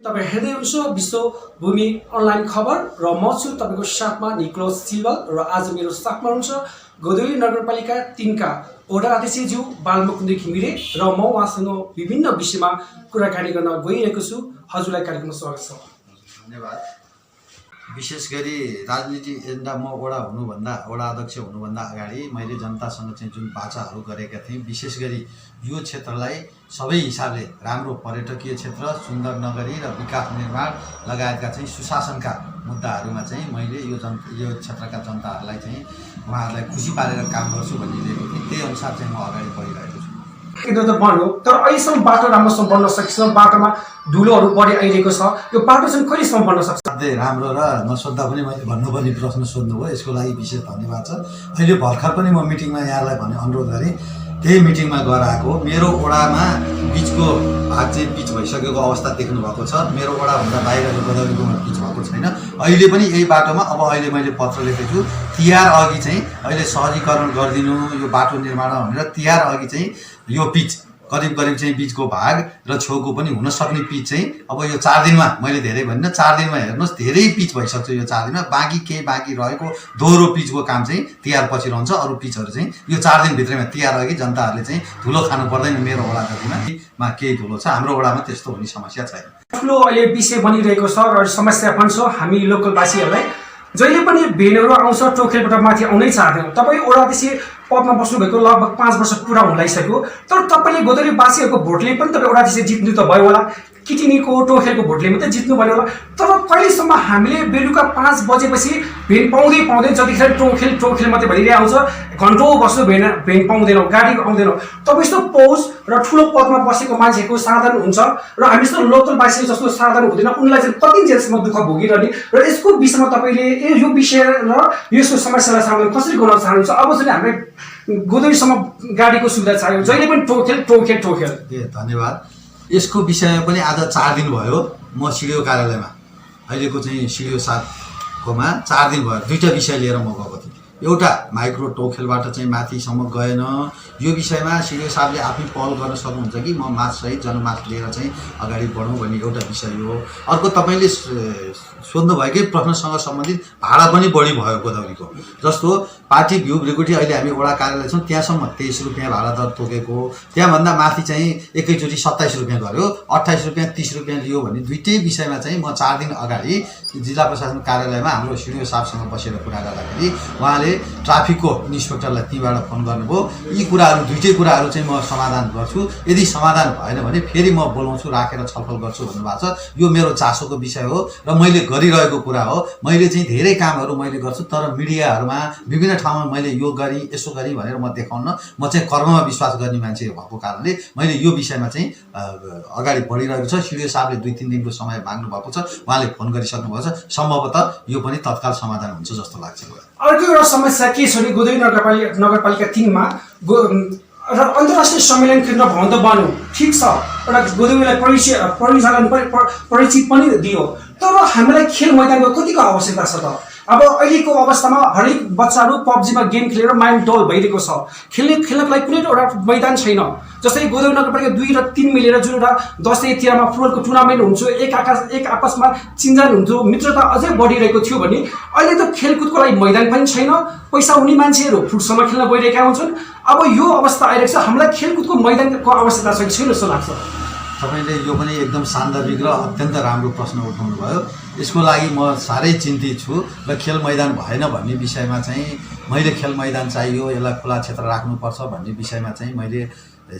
तपाईं हेर्दै हुनुहुन्छ विश्वभूमि अनलाइन खबर र म छु तपाईको साथमा निकोलस सिल्वल र आज मेरो साथमा हुनुहुन्छ गोधुली नगरपालिका 3 का वडा अध्यक्षज्यू बालमुकुन्द घिमिरे र म उहाँसँग विभिन्न विषयमा कुराकानी गर्न गइरहेको छु। हजुरलाई कार्यक्रममा स्वागत छ। धन्यवाद। विशेष गरी राजनीति एजेन्डा म वडा अध्यक्ष हुनुभन्दा अगाडि मैले जनतासँग चाहिँ जुन बाचाहरू गरेका थिएँ, विशेष गरी यो क्षेत्रलाई सबै हिसाबले राम्रो पर्यटकीय क्षेत्र, सुन्दर नगरी र विकास निर्माण लगायतका चाहिँ सुशासनका मुद्दाहरूमा चाहिँ मैले यो क्षेत्रका जनताहरूलाई चाहिँ उहाँहरूलाई खुसी पारेर काम गर्छु भन्ने लिएको थिएँ। त्यही अनुसार चाहिँ म अगाडि बढिरहेको छु। एकदम त बन्यो, तर अहिलेसम्म बाटो राम्रोसँग बन्न सकेन। बाटोमा धुलोहरू बढी आइरहेको छ। यो बाटो चाहिँ कहिलेसम्म बन्न सक्छ? अझै राम्रो र नसोद्धा पनि मैले भन्नुपर्ने प्रश्न सोध्नुभयो, यसको लागि विशेष धन्यवाद छ। अहिले भर्खर पनि म मिटिङमा यहाँलाई भने अनुरोध गरेँ, त्यही मिटिङमा गएर आएको। मेरो वडामा बिचको भाग चाहिँ पिच भइसकेको अवस्था देख्नु भएको छ। मेरो वडाभन्दा बाहिरको गोदावरीकोमा पिच भएको छैन। अहिले पनि यही बाटोमा अब अहिले मैले पत्र लेखेको छु, तिहार अघि चाहिँ अहिले सहजीकरण गरिदिनु यो बाटो निर्माण भनेर। तिहार अघि चाहिँ यो पिच करिब चाहिँ बिचको भाग र छेउको पनि हुन सक्ने पिच चाहिँ अब यो 4 दिनमा, मैले धेरै भनिनँ, 4 दिनमा हेर्नुहोस् धेरै पिच भइसक्छ यो 4 दिनमा। बाँकी रहेको दोहोरो पिचको काम चाहिँ तिहार पछि रहन्छ। अरू पिचहरू चाहिँ यो 4 दिनभित्रैमा, तिहार अघि जनताहरूले चाहिँ धुलो खानु पर्दैन। मेरो वडा जतिमा केही धुलो छ, हाम्रो वडामा त्यस्तो हुने समस्या छैन। ठुलो अहिले विषय बनिरहेको छ र समस्या पनि छ। हामी लोकलवासीहरूलाई जहिले पनि भेनहरू आउँछ, टोखेलबाट माथि आउनै चाहँदैन। तपाईँ वडा अध्यक्ष पदमा बस्नुभएको लगभग 5 वर्ष पुरा हुन लागिसक्यो, तर तपाईँले गोदावरीवासीहरूको भोटले पनि तपाईँ वडा अध्यक्ष जित्नु त भयो होला, किटिनीको टोखेलको भोटले मात्रै जित्नु भयो होला। तर कहिलेसम्म हामीले बेलुका 5 बजेपछि भेन पाउँदै जतिखेर टोखेल मात्रै भइरहेको आउँछ, घन्टौँ बस्नु भेन पाउँदैनौँ, गाडी आउँदैन। तपाईँ यस्तो पौष र ठुलो पदमा बसेको मान्छेको साधन हुन्छ र हामी जस्तो लोकलवासी जस्तो साधन हुँदैन, उनलाई चाहिँ कति जेलसम्म दुःख भोगिरहने। र यसको विषयमा तपाईँले यो विषय र यसको समस्यालाई समाधान कसरी गर्न चाहनुहुन्छ? अब चाहिँ हामीलाई गोदावरीसम्म गाडीको सुविधा चाहियो, जहिले पनि टोखेल। धन्यवाद। यसको विषयमा पनि आज 4 दिन भयो म सिडिओ कार्यालयमा, अहिलेको चाहिँ सिडिओ साहबकोमा 4 दिन भयो। 2टा विषय लिएर म गएको थिएँ। एउटा माइक्रो टोखेलबाट चाहिँ माथिसम्म गएन, यो विषयमा सिडिओ साहबले आफै पहल गर्न सक्नुहुन्छ कि म माससहित जनमास लिएर चाहिँ अगाडि बढौँ भन्ने एउटा विषय हो। अर्को तपाईँले सोध्नुभएकै प्रश्नसँग सम्बन्धित भाडा पनि बढी भयो गोदावरीको। जस्तो पार्टी भ्यू ब्रिगुटी अहिले हामी वडा कार्यालय छौँ, त्यहाँसम्म 23 रुपियाँ भाडा दर तोकेको, त्यहाँभन्दा माथि चाहिँ एकैचोटि 27 रुपियाँ गर्यो, 28 रुपियाँ 30 रुपियाँ लियो भन्ने दुईटै विषयमा चाहिँ म 4 दिन अगाडि जिल्ला प्रशासन कार्यालयमा हाम्रो सिडिओ साहबसँग बसेर कुरा गर्दाखेरि उहाँले ट्राफिकको इन्सपेक्टरलाई तीबाट फोन गर्नुभयो। यी दुईटै कुराहरू चाहिँ म समाधान गर्छु, यदि समाधान भएन भने फेरि म बोलाउँछु, राखेर छलफल गर्छु भन्नुभएको छ। यो मेरो चासोको विषय हो र मैले गरिरहेको कुरा हो। मैले चाहिँ धेरै कामहरू मैले गर्छु, तर मिडियाहरूमा विभिन्न ठाउँमा मैले यो गरी यसो गरी भनेर म देखाउन, म चाहिँ कर्ममा विश्वास गर्ने मान्छे भएको कारणले मैले यो विषयमा चाहिँ अगाडि बढिरहेको छ। सिडिओ साहबले 2-3 दिनको समय माग्नु भएको छ, उहाँले फोन गरिसक्नु भएको छ। सम्भवतः यो पनि तत्काल समाधान हुन्छ जस्तो लाग्छ। अर्को एउटा समस्या के छ भने गोदावरी नगरपालिका 3 मा र अन्तर्राष्ट्रिय सम्मेलन केन्द्र भवन त बन्यो, ठिक छ, एउटा गोदावरीलाई परिचित पनि दियो, तर हामीलाई खेल मैदानको कतिको आवश्यकता छ त? अब अहिलेको अवस्थामा हरेक बच्चाहरू पब्जीमा गेम खेलेर माइन्ड डल भइरहेको छ। खेल्नको लागि कुनै एउटा मैदान छैन। जस्तै गोदावरी नगरपालिका 2 र 3 मिलेर जुन एउटा दसैँ तिहारमा फुटबलको टुर्नामेन्ट हुन्छ, एक आपसमा चिन्जान हुन्थ्यो, मित्रता अझै बढिरहेको थियो भने अहिले त खेलकुदको लागि मैदान पनि छैन। पैसा हुने मान्छेहरू फुटसम्म खेल्न गइरहेका हुन्छन्। अब यो अवस्था आइरहेको छ, हामीलाई खेलकुदको मैदानको आवश्यकता छैन जस्तो लाग्छ। तपाईँले यो पनि एकदम सान्दर्भिक र अत्यन्त राम्रो प्रश्न उठाउनु भयो। यसको लागि म साह्रै चिन्तित छु र खेल मैदान भएन भन्ने विषयमा चाहिँ मैले खेल मैदान चाहियो, यसलाई खुला क्षेत्र राख्नुपर्छ भन्ने विषयमा चाहिँ मैले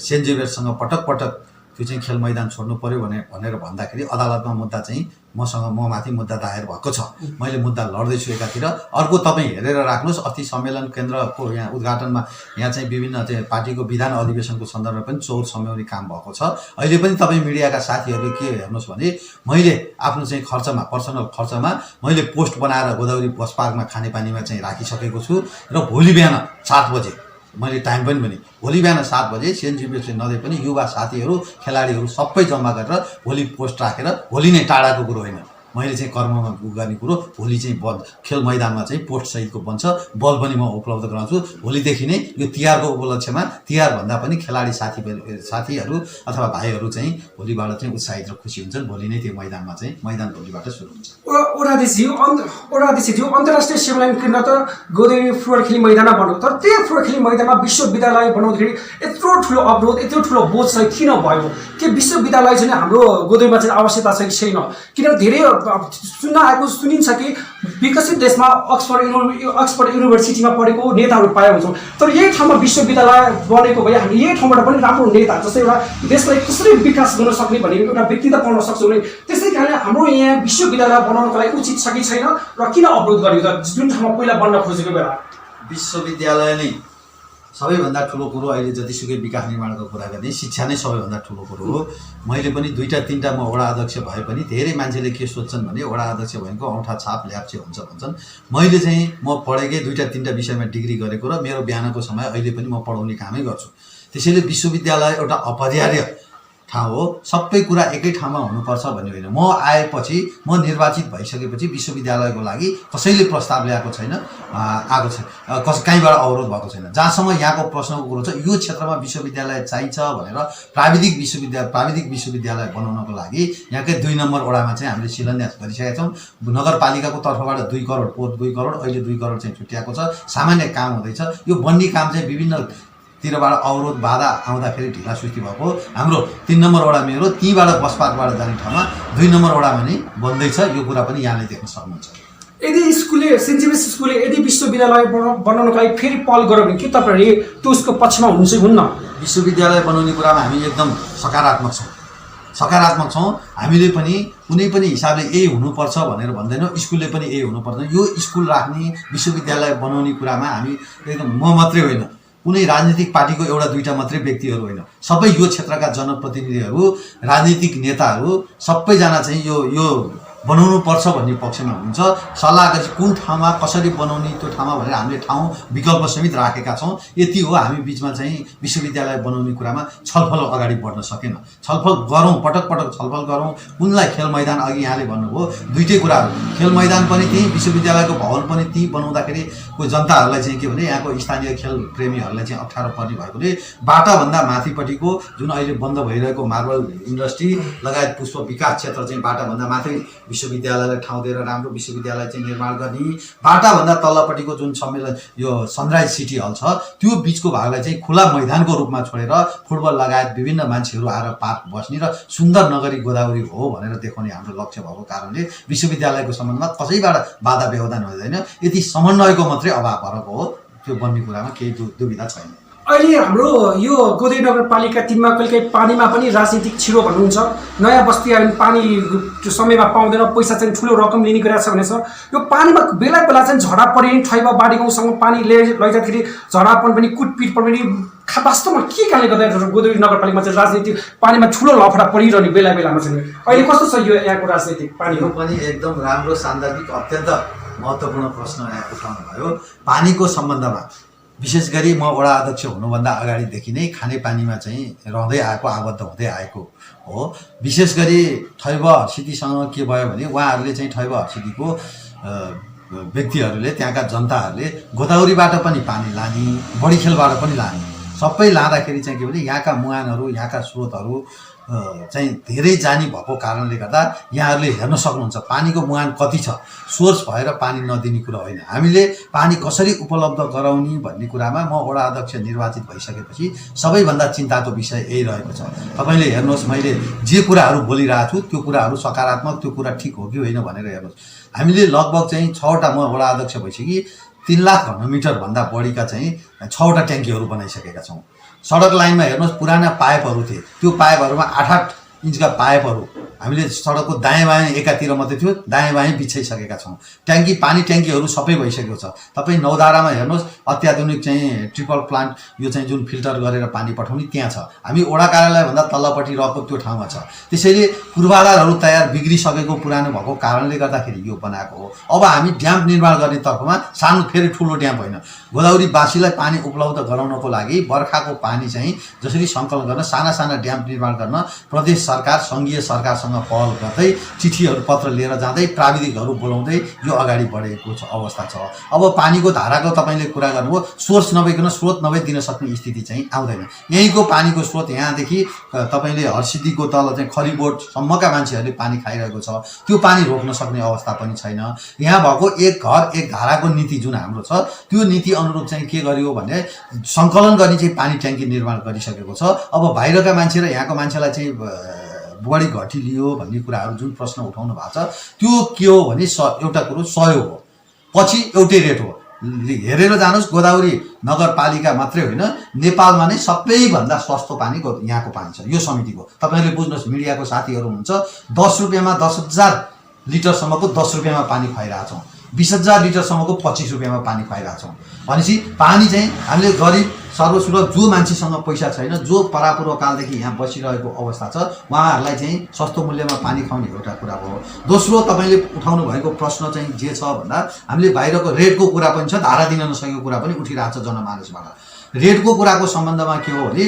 सेन्ट जेभियर्ससँग पटक त्यो चाहिँ खेल मैदान छोड्नु पर्यो भनेर भन्दाखेरि अदालतमा मुद्दा चाहिँ म माथि मुद्दा दायर भएको छ। मैले मुद्दा लड्दैछु एकातिर। अर्को तपाईँ हेरेर राख्नुहोस्, अस्ति सम्मेलन केन्द्रको यहाँ उद्घाटनमा यहाँ चाहिँ विभिन्न चाहिँ पार्टीको विधान अधिवेशनको सन्दर्भमा पनि चौर सम्याउने काम भएको छ। अहिले पनि तपाईँ मिडियाका साथीहरूले के हेर्नुहोस् भने मैले आफ्नो चाहिँ खर्चमा, पर्सनल खर्चमा मैले पोस्ट बनाएर गोदावरी बस पार्कमा खानेपानीमा चाहिँ राखिसकेको छु र भोलि बिहान 7 बजे मैले टाइम पनि भने भोलि बिहान 7 बजे सेन्ट जेभियर्स नदी पनि युवा साथीहरू खेलाडीहरू सबै जम्मा गरेर भोलि पोस्ट राखेर, भोलि नै टाढाको कुरो होइन, मैले चाहिँ कर्ममा गर्ने कुरो भोलि चाहिँ बल खेल मैदानमा चाहिँ पोस्ट सहितको बन्छ, बल पनि म उपलब्ध गराउँछु। भोलिदेखि नै यो तिहारको उपलक्ष्यमा तिहारभन्दा पनि खेलाडी साथीहरू अथवा भाइहरू चाहिँ भोलिबाट चाहिँ उत्साहित र खुसी हुन्छन्। भोलि नै त्यो मैदानमा चाहिँ मैदान भोलिबाट सुरु हुन्छ। ओडाधीशज्यू अन्तर्राष्ट्रिय सेवा लाइन केन्द्र त गोदेवी फुटबल खेली मैदानमा बनायो, तर त्यो फुटबल खेली मैदानमा विश्वविद्यालय बनाउँदाखेरि यत्रो ठुलो अवरोध, यत्रो ठुलो बोझ चाहिँ किन भयो? के विश्वविद्यालय चाहिँ हाम्रो गोदेवीमा चाहिँ आवश्यकता छ कि छैन? किनभने धेरै सुनिन्छ कि विकसित देशमा अक्सफोर्ड युनिभर्सिटीमा पढेको नेताहरू पाए हुन्छौँ, तर यही ठाउँमा विश्वविद्यालय बनेको भए हामी यही ठाउँबाट पनि राम्रो नेता जस्तै एउटा देशलाई कसरी विकास गर्न सक्ने भन्ने एउटा व्यक्तित्व पाउन सक्छौँ नि। त्यसै कारणले हाम्रो यहाँ विश्वविद्यालय बनाउनको लागि उचित छ कि छैन र किन अवरोध गर्यो त जुन ठाउँमा पहिला बन्न खोजेको बेला? विश्वविद्यालय नै सबैभन्दा ठुलो कुरो। अहिले जतिसुकै विकास निर्माणको कुरा गर्ने शिक्षा नै सबैभन्दा ठुलो कुरो हो। मैले पनि 2-3टा म वडा अध्यक्ष भए पनि धेरै मान्छेले के सोध्छन् भने वडा अध्यक्ष भनेको औँठा छाप ल्याप्चे हुन्छ भन्छन्। मैले चाहिँ म पढेकै 2-3टा विषयमा डिग्री गरेको र मेरो बिहानको समय अहिले पनि म पढाउने कामै गर्छु। त्यसैले विश्वविद्यालय एउटा अपरिहार्य ठाउँ हो। सबै कुरा एकै ठाउँमा हुनुपर्छ भन्ने होइन। म आएपछि, म निर्वाचित भइसकेपछि विश्वविद्यालयको लागि कसैले प्रस्ताव ल्याएको छैन, आएको छैन, कहीँबाट अवरोध भएको छैन। जहाँसम्म यहाँको प्रश्नको कुरो छ यो क्षेत्रमा विश्वविद्यालय चाहिन्छ भनेर प्राविधिक विश्वविद्यालय बनाउनको लागि यहाँकै 2 नम्बर वडामा चाहिँ हामीले शिलान्यास गरिसकेका छौँ। नगरपालिकाको तर्फबाट 2 करोड, पोहोर 2 करोड, अहिले 2 करोड चाहिँ छुट्याएको छ। सामान्य काम हुँदैछ। यो बन्ने काम चाहिँ विभिन्न तिरबाट अवरोध बाधा आउँदाखेरि ढिलासुस्ती भएको। हाम्रो 3 नम्बर वडा मेरो, त्यहीँबाट बस पार्कबाट जाने ठाउँमा 2 नम्बर वडामा नै बन्दैछ। यो कुरा पनि यहाँले देख्न सक्नुहुन्छ। यदि सेन्ट जेभियर्स स्कुलले यदि विश्वविद्यालय बनाउनको लागि फेरि पहल गर्यो भने के तपाईँहरू त्यो उसको पक्षमा हुन्न? विश्वविद्यालय बनाउने कुरामा हामी एकदम सकारात्मक छौँ। हामीले पनि कुनै पनि हिसाबले यही हुनुपर्छ भनेर भन्दैनौँ, स्कुलले पनि यही हुनुपर्छ। यो स्कुल राख्ने, विश्वविद्यालय बनाउने कुरामा हामी एकदम म मात्रै होइन, कुनै राजनीतिक पार्टीको 1-2टा मात्रै व्यक्तिहरू होइन, सबै यो क्षेत्रका जनप्रतिनिधिहरू, राजनीतिक नेताहरू सबैजना चाहिँ यो बनाउनु पर्छ भन्ने पक्षमा हुन्छ। सल्लाह गरी कुन ठाउँमा कसरी बनाउने त्यो ठाउँमा भनेर हामीले ठाउँ विकल्प समेत राखेका छौँ। यति हो, हामी बिचमा चाहिँ विश्वविद्यालय बनाउने कुरामा छलफल अगाडि बढ्न सकेन। छलफल गरौँ, पटक छलफल गरौँ। कुनलाई खेल मैदान, अघि यहाँले भन्नुभयो दुईटै कुराहरू, खेल मैदान पनि त्यहीँ, विश्वविद्यालयको भवन पनि त्यहीँ बनाउँदाखेरि कोही जनताहरूलाई चाहिँ के भने यहाँको स्थानीय खेल प्रेमीहरूलाई चाहिँ अप्ठ्यारो पर्ने भएकोले बाटाभन्दा माथिपट्टिको जुन अहिले बन्द भइरहेको मार्बल इन्डस्ट्री लगायत पुष्प विकास क्षेत्र चाहिँ बाटाभन्दा माथि विश्वविद्यालयलाई ठाउँ दिएर राम्रो विश्वविद्यालय चाहिँ निर्माण गर्ने, बाटाभन्दा तल्लोपट्टिको जुन सम्मेलन यो सनराइज सिटी हल छ त्यो बिचको भागलाई चाहिँ खुला मैदानको रूपमा छोडेर फुटबल लगायत विभिन्न मान्छेहरू आएर पार्क बस्ने र सुन्दर नगरी गोदावरी हो भनेर देखाउने हाम्रो लक्ष्य भएको कारणले विश्वविद्यालयको सम्बन्धमा कसैबाट बाधा व्यवधान हुँदैन। यति समन्वयको मात्रै अभाव भएको हो, त्यो बन्ने कुरामा केही दुविधा छैन। अहिले हाम्रो यो गोदेवी नगरपालिका 3मा कहिलेकाहीँ पानीमा पनि राजनीतिक छिरो भन्नुहुन्छ। नयाँ बस्ती आयो भने पानी समयमा पाउँदैन, पैसा चाहिँ ठुलो रकम लिने गरेको छ भनेछ। यो पानीमा बेला बेला चाहिँ झडा परे, ठैबा बाढी गाउँसँग पानी लैजाँदाखेरि झडापन पनि कुटपिट पनि वास्तवमा के कारणले गर्दा गोदेवी नगरपालिकामा चाहिँ राजनीति पानीमा ठुलो लफडा परिरहने बेला बेलामा चाहिँ अहिले कस्तो छ यो यहाँको राजनीतिक पानीको? पनि एकदम राम्रो, सान्दर्भिक, अत्यन्त महत्त्वपूर्ण प्रश्न यहाँ उठाउनु भयो। पानीको सम्बन्धमा विशेष गरी म वडा अध्यक्ष हुनुभन्दा अगाडिदेखि नै खानेपानीमा चाहिँ रहँदै आएको, आबद्ध हुँदै आएको हो। विशेष गरी ठैब हर्सिटीसँग के भयो भने उहाँहरूले चाहिँ ठैब हर्सिटीको व्यक्तिहरूले, त्यहाँका जनताहरूले गोदावरीबाट पनि पानी लाने, बडीखेलबाट पनि लाने, सबै लाँदाखेरि चाहिँ के भने यहाँका मुहानहरू, यहाँका स्रोतहरू चाहिँ धेरै जानी भएको कारणले गर्दा यहाँहरूले हेर्न सक्नुहुन्छ पानीको मुहान कति छ। सोर्स भएर पानी नदिने कुरा होइन, हामीले पानी कसरी उपलब्ध गराउने भन्ने कुरामा म वडा अध्यक्ष निर्वाचित भइसकेपछि सबैभन्दा चिन्ताको विषय यही रहेको छ। तपाईँले हेर्नुहोस्, मैले जे कुराहरू बोलिरहेको छु त्यो कुराहरू सकारात्मक, त्यो कुरा ठिक हो कि होइन भनेर हेर्नुहोस्। हामीले लगभग चाहिँ 6वटा, म वडा अध्यक्ष भइसकि 3 लाख घनमिटरभन्दा बढीका चाहिँ 6वटा ट्याङ्कीहरू बनाइसकेका छौँ। सडक लाइनमा हेर्नुहोस्, पुराना पाइपहरू थिए, त्यो पाइपहरूमा 8-8 इन्चका पाइपहरू हामीले सडकको दायाँ बायाँ एकातिर मात्रै थियो, दायाँ बायाँ बिछाइसकेका छौँ। ट्याङ्की, पानी ट्याङ्कीहरू सबै भइसकेको छ। तपाईँ नौधारामा हेर्नुहोस्, अत्याधुनिक चाहिँ ट्रिपल प्लान्ट, यो चाहिँ जुन फिल्टर गरेर पानी पठाउने त्यहाँ छ। हामी वडा कार्यालयभन्दा तल्लोपट्टि रहेको त्यो ठाउँमा छ। त्यसैले पूर्वाधारहरू तयार बिग्रिसकेको, पुरानो भएको कारणले गर्दाखेरि यो बनाएको हो। अब हामी ड्याम निर्माण गर्ने तर्फमा, सानो फेरि ठुलो ड्याम होइन, गोदावरीवासीलाई पानी उपलब्ध गराउनको लागि बर्खाको पानी चाहिँ जसरी सङ्कलन गर्न, साना साना ड्याम निर्माण गर्न प्रदेश सरकार, सङ्घीय सरकारसँग सरकारसँग पहल गर्दै चिठीहरू पत्र लिएर जाँदै प्राविधिकहरू बोलाउँदै यो अगाडि बढेको अवस्था छ। अब पानीको धाराको तपाईँले कुरा गर्नुभयो, सोर्स नभइकन स्रोत नभई दिन सक्ने स्थिति चाहिँ आउँदैन। यहीँको पानीको स्रोत यहाँदेखि तपाईँले हरसिद्धिको तल चाहिँ खरिबोटसम्मका मान्छेहरूले पानी खाइरहेको छ, त्यो पानी रोक्न सक्ने अवस्था पनि छैन। यहाँ भएको एक घर एक धाराको नीति जुन हाम्रो छ, त्यो नीति अनुरूप चाहिँ के गर्यो भने सङ्कलन गर्ने चाहिँ पानी ट्याङ्की निर्माण गरिसकेको छ। अब बाहिरका मान्छे र यहाँको मान्छेलाई चाहिँ बढी घटी लियो भन्ने कुराहरू जुन प्रश्न उठाउनु भएको छ, त्यो के हो भने एउटा कुरो सहयोग हो, पछि एउटै रेट हो। हेरेर जानुहोस्, गोदावरी नगरपालिका मात्रै होइन, नेपालमा नै सबैभन्दा सस्तो पानी यहाँको पानी छ, यो समितिको। तपाईँहरूले बुझ्नुहोस्, मिडियाको साथीहरू हुन्छ, 10 रुपियाँमा 10,000 लिटरसम्मको 10 रुपियाँमा पानी खुवाइरहेछौँ, 20,000 लिटरसम्मको 25 रुपियाँमा पानी खुवाइरहेछौँ। भनेपछि पानी चाहिँ हामीले गरिब सर्वसुलभ जो मान्छेसँग पैसा छैन, जो परापूर्व कालदेखि यहाँ बसिरहेको अवस्था छ, उहाँहरूलाई चाहिँ सस्तो मूल्यमा पानी खुवाउने एउटा कुरा भयो। दोस्रो, तपाईँले उठाउनु भएको प्रश्न चाहिँ जे छ भन्दा हामीले बाहिरको रेटको कुरा पनि छ, धारा दिन नसकेको कुरा पनि उठिरहेको छ जनमानसबाट। रेटको कुराको सम्बन्धमा के हो भने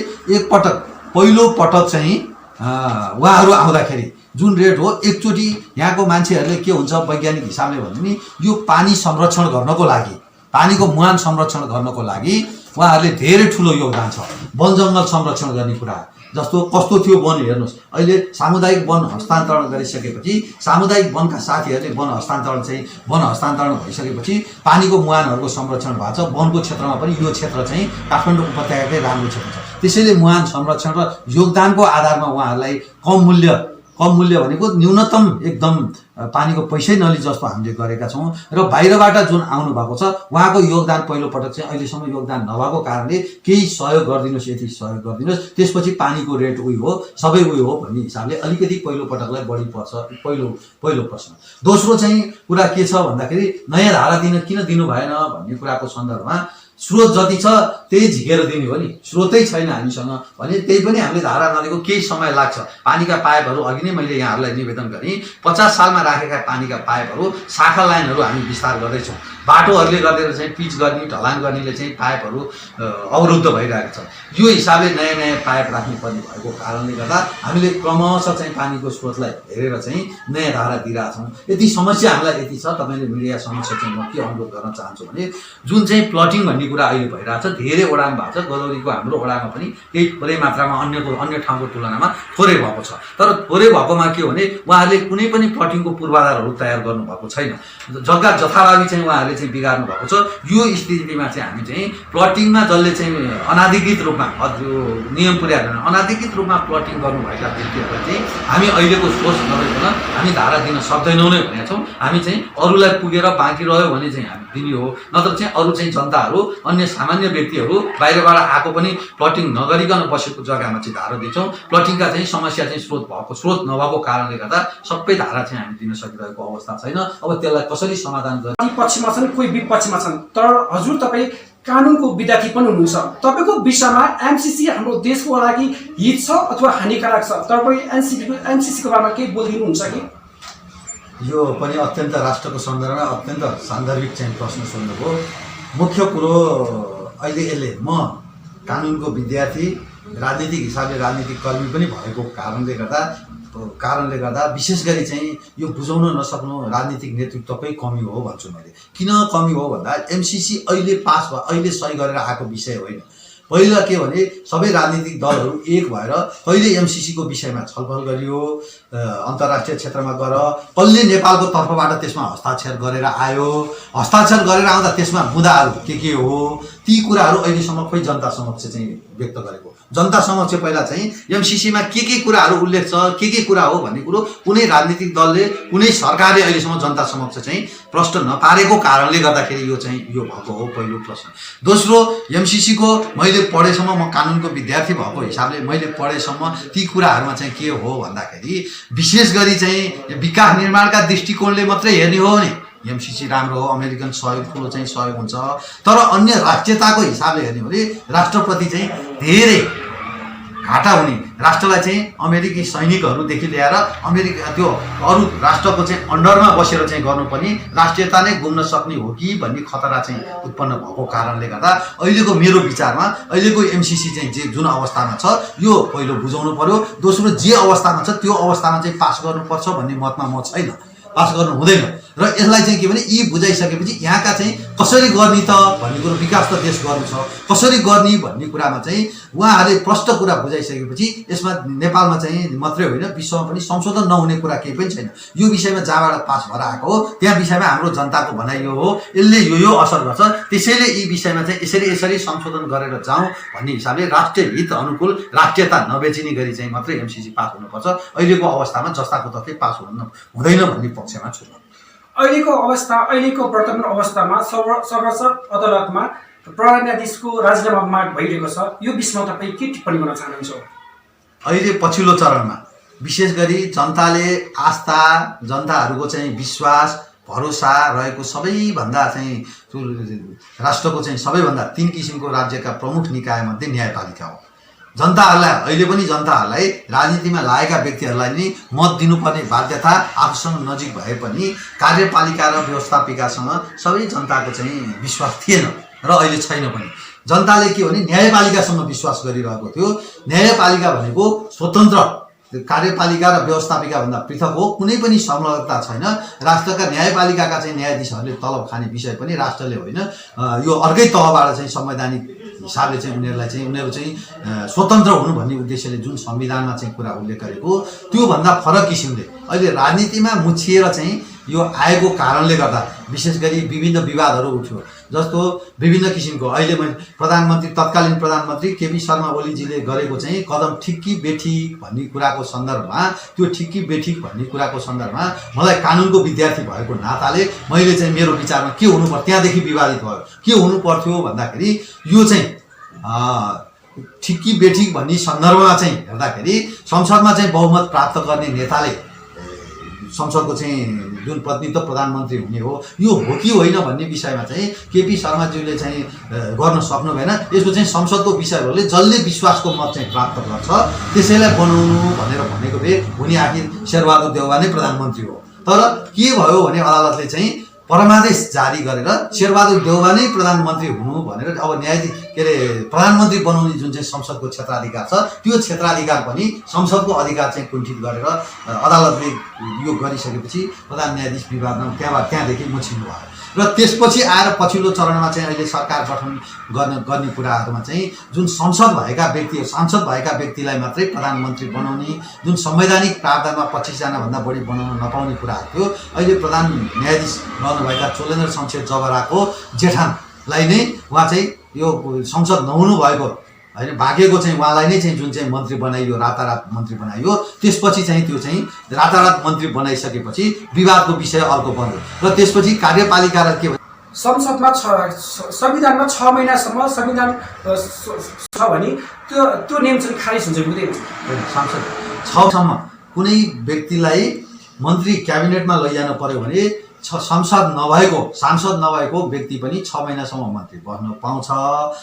पहिलो पटक चाहिँ उहाँहरू आउँदाखेरि जुन रेट हो, एकचोटि यहाँको मान्छेहरूले के हुन्छ वैज्ञानिक हिसाबले भन्यो भने यो पानी संरक्षण गर्नको लागि, पानीको मुहान संरक्षण गर्नको लागि उहाँहरूले धेरै ठुलो योगदान छ। वन जङ्गल संरक्षण गर्ने कुरा जस्तो कस्तो थियो वन हेर्नुहोस्, अहिले सामुदायिक वन हस्तान्तरण गरिसकेपछि सामुदायिक वनका साथीहरूले वन हस्तान्तरण भइसकेपछि पानीको मुहानहरूको संरक्षण भएको छ। वनको क्षेत्रमा पनि यो क्षेत्र चाहिँ काठमाडौँ उपत्यकाकै राम्रो क्षेत्र छ। त्यसैले मुहान संरक्षण र योगदानको आधारमा उहाँहरूलाई कम मूल्य भनेको न्यूनतम एकदम पानीको पैसै नलि जस्तो हामीले गरेका छौँ। र बाहिरबाट जुन आउनु भएको छ उहाँको योगदान पहिलोपटक चाहिँ अहिलेसम्म योगदान नभएको कारणले केही सहयोग गरिदिनुहोस्, यति सहयोग गरिदिनुहोस्, त्यसपछि पानीको रेट उयो हो, सबै उयो हो भन्ने हिसाबले अलिकति पहिलोपटकलाई बढी पर्छ। पहिलो प्रश्न। दोस्रो चाहिँ कुरा के छ भन्दाखेरि नयाँ धारा किन दिनु भएन भन्ने कुराको सन्दर्भमा स्रोत जति छ त्यही झिकेर दिने हो नि, स्रोतै छैन हामीसँग भने त्यही पनि हामीले धारा नदिएको केही समय लाग्छ। पानीका पाइपहरू अघि नै मैले यहाँहरूलाई निवेदन गरेँ, 50 सालमा राखेका पानीका पाइपहरू शाखा लाइनहरू हामी विस्तार गर्दैछौँ। बाटोहरूले गरेर चाहिँ पिच गर्ने ढलान गर्नेले चाहिँ पाइपहरू अवरुद्ध भइरहेको छ। यो हिसाबले नयाँ पाइप राख्नुपर्ने भएको कारणले गर्दा हामीले क्रमशः चाहिँ पानीको स्रोतलाई हेरेर चाहिँ नयाँ धारा दिइरहेछौँ। यदि समस्या हामीलाई यति छ, तपाईँले मिडिया समस्या चाहिँ म के अनुरोध गर्न चाहन्छु भने जुन चाहिँ प्लटिङ भन्ने कुरा अहिले भइरहेछ, धेरै ओडामा भएको छ, गोदावरीको हाम्रो ओडामा पनि केही थोरै मात्रामा अन्य ठाउँको तुलनामा थोरै भएको छ। तर थोरै भएकोमा के हो भने उहाँहरूले कुनै पनि प्लटिङको पूर्वाधारहरू तयार गर्नुभएको छैन, जग्गा जथाभावी चाहिँ उहाँहरूले चाहिँ बिगार्नु भएको छ। यो स्थितिमा चाहिँ हामी चाहिँ प्लटिङमा जसले चाहिँ अनाधिकृत रूपमा नियम पुर्याएर अनाधिकृत रूपमा प्लटिङ गर्नुभएका व्यक्तिहरूलाई चाहिँ हामी अहिलेको सोच नभइकन हामी धारा दिन सक्दैनौँ नै भनेका छौँ। हामी चाहिँ अरूलाई पुगेर बाँकी रह्यो भने चाहिँ हामी दिने हो, नत्र चाहिँ अरू चाहिँ जनताहरू, अन्य सामान्य व्यक्तिहरू बाहिरबाट आएको पनि प्लटिङ नगरिकन बसेको जग्गामा चाहिँ धारा दिन्छौँ। प्लटिङका चाहिँ समस्या चाहिँ स्रोत नभएको कारणले गर्दा सबै धारा चाहिँ हामी दिन सकिरहेको अवस्था छैन। अब त्यसलाई कसरी समाधान गर्ने, पक्षमा छन् कोही विपक्षमा छन्, तर हजुर तपाईँ कानुनको विद्यार्थी पनि हुनुहुन्छ। तपाईँको विषयमा एमसिसी हाम्रो देशको लागि हित छ अथवा हानिकारक छ, तपाईँ एमसिसीको बारेमा केही बोलिदिनुहुन्छ कि? यो पनि अत्यन्त राष्ट्रको सन्दर्भमा अत्यन्त सान्दर्भिक चाहिँ प्रश्न सोध्नुभयो। मुख्य कुरो अहिले यसले म कानुनको विद्यार्थी, राजनीतिक हिसाबले राजनीतिक कर्मी पनि भएको कारणले गर्दा विशेष गरी चाहिँ यो बुझाउन नसक्नु राजनीतिक नेतृत्वकै कमी हो भन्छु मैले। किन कमी हो भन्दा एमसिसी अहिले सही गरेर आएको विषय होइन। पहिला के भने सबै राजनीतिक दलहरू एक भएर कहिले एमसिसीको विषयमा छलफल गरियो, अन्तर्राष्ट्रिय क्षेत्रमा गएर कसले नेपालको तर्फबाट त्यसमा हस्ताक्षर गरेर आयो, हस्ताक्षर गरेर आउँदा त्यसमा मुद्दाहरू के हो, ती कुराहरू अहिलेसम्म खोइ जनता समक्ष चाहिँ व्यक्त गरेको। जनता समक्ष पहिला चाहिँ एमसिसीमा के कुराहरू उल्लेख छ, के कुरा हो भन्ने कुरो कुनै राजनीतिक दलले, कुनै सरकारले अहिलेसम्म जनता समक्ष चाहिँ प्रश्न नपारेको कारणले गर्दाखेरि यो भएको हो पहिलो प्रश्न। दोस्रो, एमसिसीको मैले पढेसम्म, म कानुनको विद्यार्थी भएको हिसाबले मैले पढेसम्म ती कुराहरूमा चाहिँ के हो भन्दाखेरि विशेष गरी चाहिँ विकास निर्माणका दृष्टिकोणले मात्रै हेर्ने हो भने एमसिसी राम्रो हो, अमेरिकन सहयोग ठुलो चाहिँ सहयोग हुन्छ। तर अन्य राष्ट्रियताको हिसाबले हेर्ने हो भने राष्ट्रप्रति चाहिँ धेरै घाटा हुने, राष्ट्रलाई चाहिँ अमेरिकी सैनिकहरूदेखि ल्याएर अमेरिका त्यो अरू राष्ट्रको चाहिँ अन्डरमा बसेर चाहिँ गर्नुपर्ने राष्ट्रियता नै गुम्न सक्ने हो कि भन्ने खतरा चाहिँ उत्पन्न भएको कारणले गर्दा अहिलेको मेरो विचारमा अहिलेको एमसिसी चाहिँ जुन अवस्थामा छ यो पहिलो बुझाउनु पर्यो। दोस्रो जे अवस्थामा छ त्यो अवस्थामा चाहिँ पास गर्नुपर्छ भन्ने मतमा म छैन, पास गर्नु हुँदैन। र यसलाई चाहिँ के भने यी बुझाइसकेपछि यहाँका चाहिँ कसरी गर्ने त भन्ने कुरो, विकास त देश गर्नु छ कसरी गर्ने भन्ने कुरामा चाहिँ उहाँहरूले प्रष्ट कुरा बुझाइसकेपछि यसमा नेपालमा चाहिँ मात्रै होइन विश्वमा पनि संशोधन नहुने कुरा केही पनि छैन। यो विषयमा जहाँबाट पास भएर आएको हो त्यहाँ विषयमा हाम्रो जनताको भनाइ यो हो, यसले यो असर गर्छ, त्यसैले यी विषयमा चाहिँ यसरी संशोधन गरेर जाउँ भन्ने हिसाबले राष्ट्रिय हित अनुकूल राष्ट्रियता नबेचिने गरी चाहिँ मात्रै एमसिसी पास हुनुपर्छ। अहिलेको अवस्थामा जस्ताको तस्तै पास हुँदैन भन्ने पक्षमा छु। अहिलेको वर्तमान अवस्थामा सर्वोच्च अदालतमा प्रधान न्यायाधीशको राजीनामा माग भइरहेको छ, यो विषयमा तपाईँ के टिप्पणी गर्न चाहनुहुन्छ? अहिले पछिल्लो चरणमा विशेष गरी जनताले आस्था, जनताहरूको चाहिँ विश्वास भरोसा रहेको सबैभन्दा चाहिँ राष्ट्रको चाहिँ सबैभन्दा 3 किसिमको राज्यका प्रमुख निकायमध्ये न्यायपालिका हो। जनताहरूलाई अहिले पनि जनताहरूलाई राजनीतिमा लागेका व्यक्तिहरूलाई नै मत दिनुपर्ने बाध्यता आफूसँग नजिक भए पनि कार्यपालिका र व्यवस्थापिकासँग सबै जनताको चाहिँ विश्वास थिएन र अहिले छैन पनि। जनताले के भने न्यायपालिकासँग विश्वास गरिरहेको थियो। न्यायपालिका भनेको स्वतन्त्र, कार्यपालिका र व्यवस्थापिका भन्दा पृथक हो, कुनै पनि संलग्नता छैन। राष्ट्रका न्यायपालिकाका चाहिँ न्यायाधीशहरूले तलब खाने विषय पनि राष्ट्रले होइन, यो अर्कै तहबाट चाहिँ संवैधानिक हिसाबले चाहिँ उनीहरू चाहिँ स्वतन्त्र हुनु भन्ने उद्देश्यले जुन संविधानमा चाहिँ कुरा उल्लेख गरेको त्योभन्दा फरक किसिमले अहिले राजनीतिमा मुछिएर चाहिँ यो आएको कारणले गर्दा विशेष गरी विभिन्न विवादहरू उठ्यो। जस्तो विभिन्न किसिमको अहिले तत्कालीन प्रधानमन्त्री केपी शर्मा ओलीजीले गरेको चाहिँ कदम ठिक कि बेठिक भन्ने कुराको सन्दर्भमा, त्यो ठिक कि बेठिक भन्ने कुराको सन्दर्भमा मलाई कानुनको विद्यार्थी भएको नाताले मैले चाहिँ मेरो विचारमा के हुनुपर्छ त्यहाँदेखि विवादित भयो। के हुनु पर्थ्यो भन्दाखेरि यो चाहिँ ठिक कि बेठिक भन्ने सन्दर्भमा चाहिँ हेर्दाखेरि संसदमा चाहिँ बहुमत प्राप्त गर्ने नेताले संसदको चाहिँ जुन प्रतिनिधित्व प्रधानमन्त्री हुने हो यो हो कि होइन भन्ने विषयमा चाहिँ केपी शर्माज्यूले चाहिँ गर्न सक्नु भएन। यसको चाहिँ संसदको विषयहरूले जसले विश्वासको मत चाहिँ प्राप्त गर्छ त्यसैलाई बनाउनु भनेर भनेको भए उनी आखिर शेरबहादुर देउवा नै प्रधानमन्त्री हो। तर के भयो भने अदालतले चाहिँ परमादेश जारी गरेर शेरबहादुर देउवा नै प्रधानमन्त्री हुनु भनेर अब न्यायाधीश प्रधानमन्त्री बनाउने जुन चाहिँ संसदको क्षेत्राधिकार छ त्यो क्षेत्राधिकार पनि संसदको अधिकार चाहिँ कुण्ठित गरेर अदालतले यो गरिसकेपछि प्रधान न्यायाधीश विभागमा त्यहाँदेखि मुछिनु भयो। र त्यसपछि आएर पछिल्लो चरणमा चाहिँ अहिले सरकार गठन गर्ने कुराहरूमा चाहिँ जुन सांसद भएका व्यक्तिलाई मात्रै प्रधानमन्त्री बनाउने, जुन संवैधानिक प्रावधानमा 25 जनाभन्दा बढी बनाउन नपाउने कुराहरू थियो, अहिले प्रधान न्यायाधीश रहनुभएका चोलेन्द्र शमशेर जबराको जेठानलाई नै उहाँ चाहिँ यो संसद नहुनु भएको होइन भागेको चाहिँ उहाँलाई नै चाहिँ जुन चाहिँ मन्त्री बनाइयो, रातारात मन्त्री बनाइयो, त्यसपछि चाहिँ त्यो चाहिँ रातारात मन्त्री बनाइसकेपछि विवादको विषय अर्को बन्यो। र त्यसपछि कार्यपालिका र के संसदमा संविधानमा 6 महिनासम्म संविधान छ भने त्यो नियम चाहिँ खारिज हुन्छ हुँदैन। संसद 6 सम्म कुनै व्यक्तिलाई मन्त्री क्याबिनेटमा लैजानु पर्यो भने सांसद नभएको व्यक्ति पनि 6 महिनासम्म मन्त्री बन्न पाउँछ।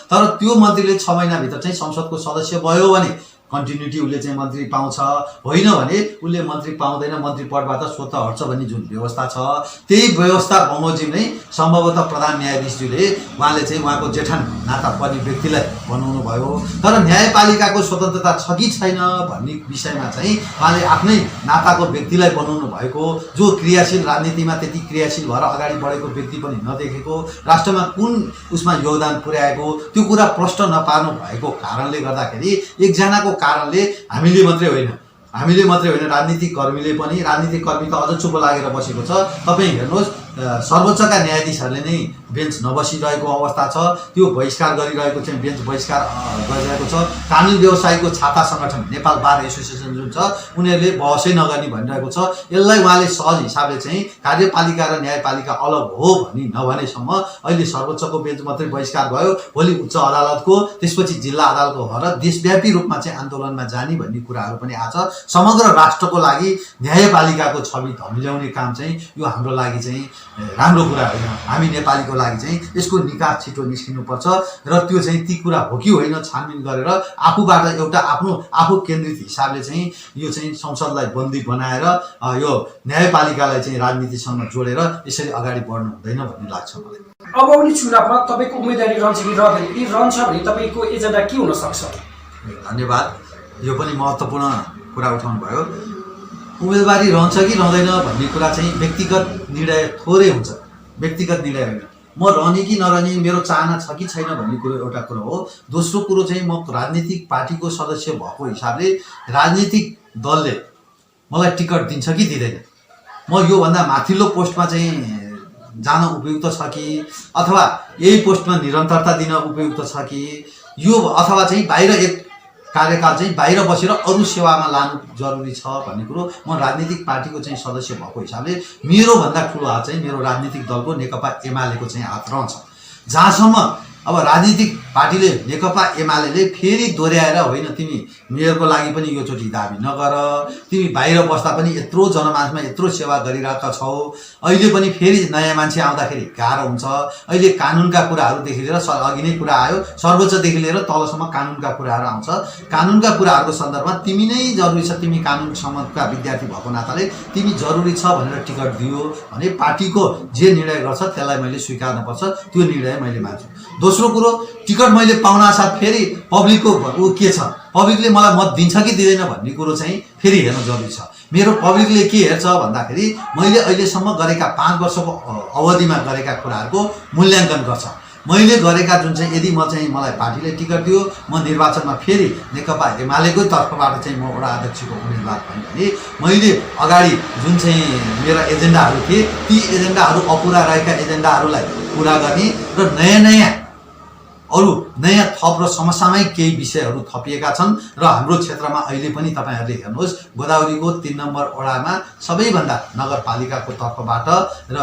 तर त्यो मन्त्रीले 6 महिनाभित्र चाहिँ संसदको सदस्य भयो भने कन्टिन्युटी उसले चाहिँ मन्त्री पाउँछ, होइन भने उसले मन्त्री पाउँदैन, मन्त्री पदबाट स्वतः हट्छ भन्ने जुन व्यवस्था छ त्यही व्यवस्था बमोजिम नै सम्भवतः प्रधान न्यायाधीशज्यूले उहाँले चाहिँ उहाँको जेठान नाता पर्ने व्यक्तिलाई बनाउनु भयो। तर न्यायपालिकाको स्वतन्त्रता छ कि छैन भन्ने विषयमा चाहिँ उहाँले आफ्नै नाताको व्यक्तिलाई बनाउनु भएको, जो क्रियाशील राजनीतिमा त्यति क्रियाशील भएर अगाडि बढेको व्यक्ति पनि नदेखेको, राष्ट्रमा कुन उसमा योगदान पुर्याएको त्यो कुरा प्रष्ट नपार्नु भएको कारणले गर्दाखेरि एकजनाको कारणले हामीले मात्रै होइन राजनीतिक कर्मीले पनि, राजनीतिक कर्मी त अझ चुप लागेर बसेको छ। तपाईँ हेर्नुहोस् सर्वोच्चका न्यायाधीशहरूले नै बेन्च नबसिरहेको अवस्था छ, त्यो बहिष्कार गरिरहेको चाहिँ बेन्च बहिष्कार गरिरहेको छ। कानुन व्यवसायीको छाता सङ्गठन नेपाल बार एसोसिएसन जुन छ उनीहरूले बहसै नगर्ने भनिरहेको छ। यसलाई उहाँले सहज हिसाबले चाहिँ कार्यपालिका र न्यायपालिका अलग हो भनी नभनेसम्म अहिले सर्वोच्चको बेन्च मात्रै बहिष्कार भयो, भोलि उच्च अदालतको, त्यसपछि जिल्ला अदालतको भएर देशव्यापी रूपमा चाहिँ आन्दोलनमा जाने भन्ने कुराहरू पनि आज समग्र राष्ट्रको लागि न्यायपालिकाको छवि धमिल्याउने काम चाहिँ यो हाम्रो लागि चाहिँ राम्रो कुरा होइन। हामी नेपालीको लागि चाहिँ यसको निकास छिटो निस्किनुपर्छ र त्यो चाहिँ ती कुरा हो कि होइन छानबिन गरेर आफूबाट एउटा आफू केन्द्रित हिसाबले चाहिँ यो चाहिँ संसदलाई बन्दी बनाएर यो न्यायपालिकालाई चाहिँ राजनीतिसँग जोडेर यसरी अगाडि बढ्नु हुँदैन भन्ने लाग्छ मलाई। अब आउने चुनावमा तपाईँको उम्मेदवारी रहन्छ कि रहँदैन, यदि रहन्छ भने तपाईँको एजेन्डा के हुन सक्छ? धन्यवाद, यो पनि महत्त्वपूर्ण कुरा उठाउनु भयो। उम्मेदवारी रहन्छ कि रहँदैन भन्ने कुरा चाहिँ व्यक्तिगत निर्णय थोरै हुन्छ, व्यक्तिगत निर्णय होइन। म रहने कि नरहने मेरो चाहना छ कि छैन भन्ने कुरो एउटा कुरो हो। दोस्रो कुरो चाहिँ म राजनीतिक पार्टीको सदस्य भएको हिसाबले राजनीतिक दलले मलाई टिकट दिन्छ कि दिँदैन, म योभन्दा माथिल्लो पोस्टमा चाहिँ जान उपयुक्त छ कि अथवा यही पोस्टमा निरन्तरता दिन उपयुक्त छ कि यो अथवा चाहिँ बाहिर एक कार्यकाल चाहिँ बाहिर बसेर अरू सेवामा लानु जरुरी छ भन्ने कुरो म राजनीतिक पार्टीको चाहिँ सदस्य भएको हिसाबले मेरोभन्दा ठुलो हात चाहिँ मेरो राजनीतिक दलको नेकपा एमालेको चाहिँ हात रहन्छ। जहाँसम्म अब राजनीतिक पार्टीले नेकपा एमाले फेरि दोहोऱ्याएर होइन तिमी मेयरको लागि पनि योचोटि दाबी नगर, तिमी बाहिर बस्दा पनि यत्रो जनमानसमा यत्रो सेवा गरिरहेका छौ, अहिले पनि फेरि नयाँ मान्छे आउँदाखेरि गाह्रो हुन्छ। अहिले कानुनका कुराहरूदेखि लिएर अघि नै कुरा आयो, सर्वोच्चदेखि लिएर तलसम्म कानुनका कुराहरू आउँछ। कानुनका कुराहरूको सन्दर्भमा तिमी नै जरुरी छ, तिमी कानुनसम्मका विद्यार्थी भएको नाताले तिमी जरुरी छ भनेर टिकट दियो भने पार्टीको जे निर्णय गर्छ त्यसलाई मैले स्वीकार्नुपर्छ, त्यो निर्णय मैले मान्छु। दोस्रो कुरो, टिकट मैले पाउनासाथ फेरि पब्लिकको के छ, पब्लिकले मलाई मत दिन्छ कि दिँदैन भन्ने कुरो चाहिँ फेरि हेर्नु जरुरी छ। मेरो पब्लिकले के हेर्छ भन्दाखेरि मैले अहिलेसम्म गरेका 5 वर्षको अवधिमा गरेका कुराहरूको मूल्याङ्कन गर्छ। मैले गरेका जुन चाहिँ यदि मलाई पार्टीले टिकट दियो, म निर्वाचनमा फेरि नेकपा एमालेकै तर्फबाट चाहिँ म वडा अध्यक्षको उम्मेदवार भएँ भने मैले अगाडि जुन चाहिँ मेरा एजेन्डाहरू थिए ती एजेन्डाहरू अपुरा रहेका एजेन्डाहरूलाई पुरा गर्ने र नयाँ थप र समसामयिक केही विषयहरू थपिएका छन् र हाम्रो क्षेत्रमा अहिले पनि तपाईँहरूले हेर्नुहोस् गोदावरीको 3 नम्बर वडामा सबैभन्दा नगरपालिकाको तर्फबाट र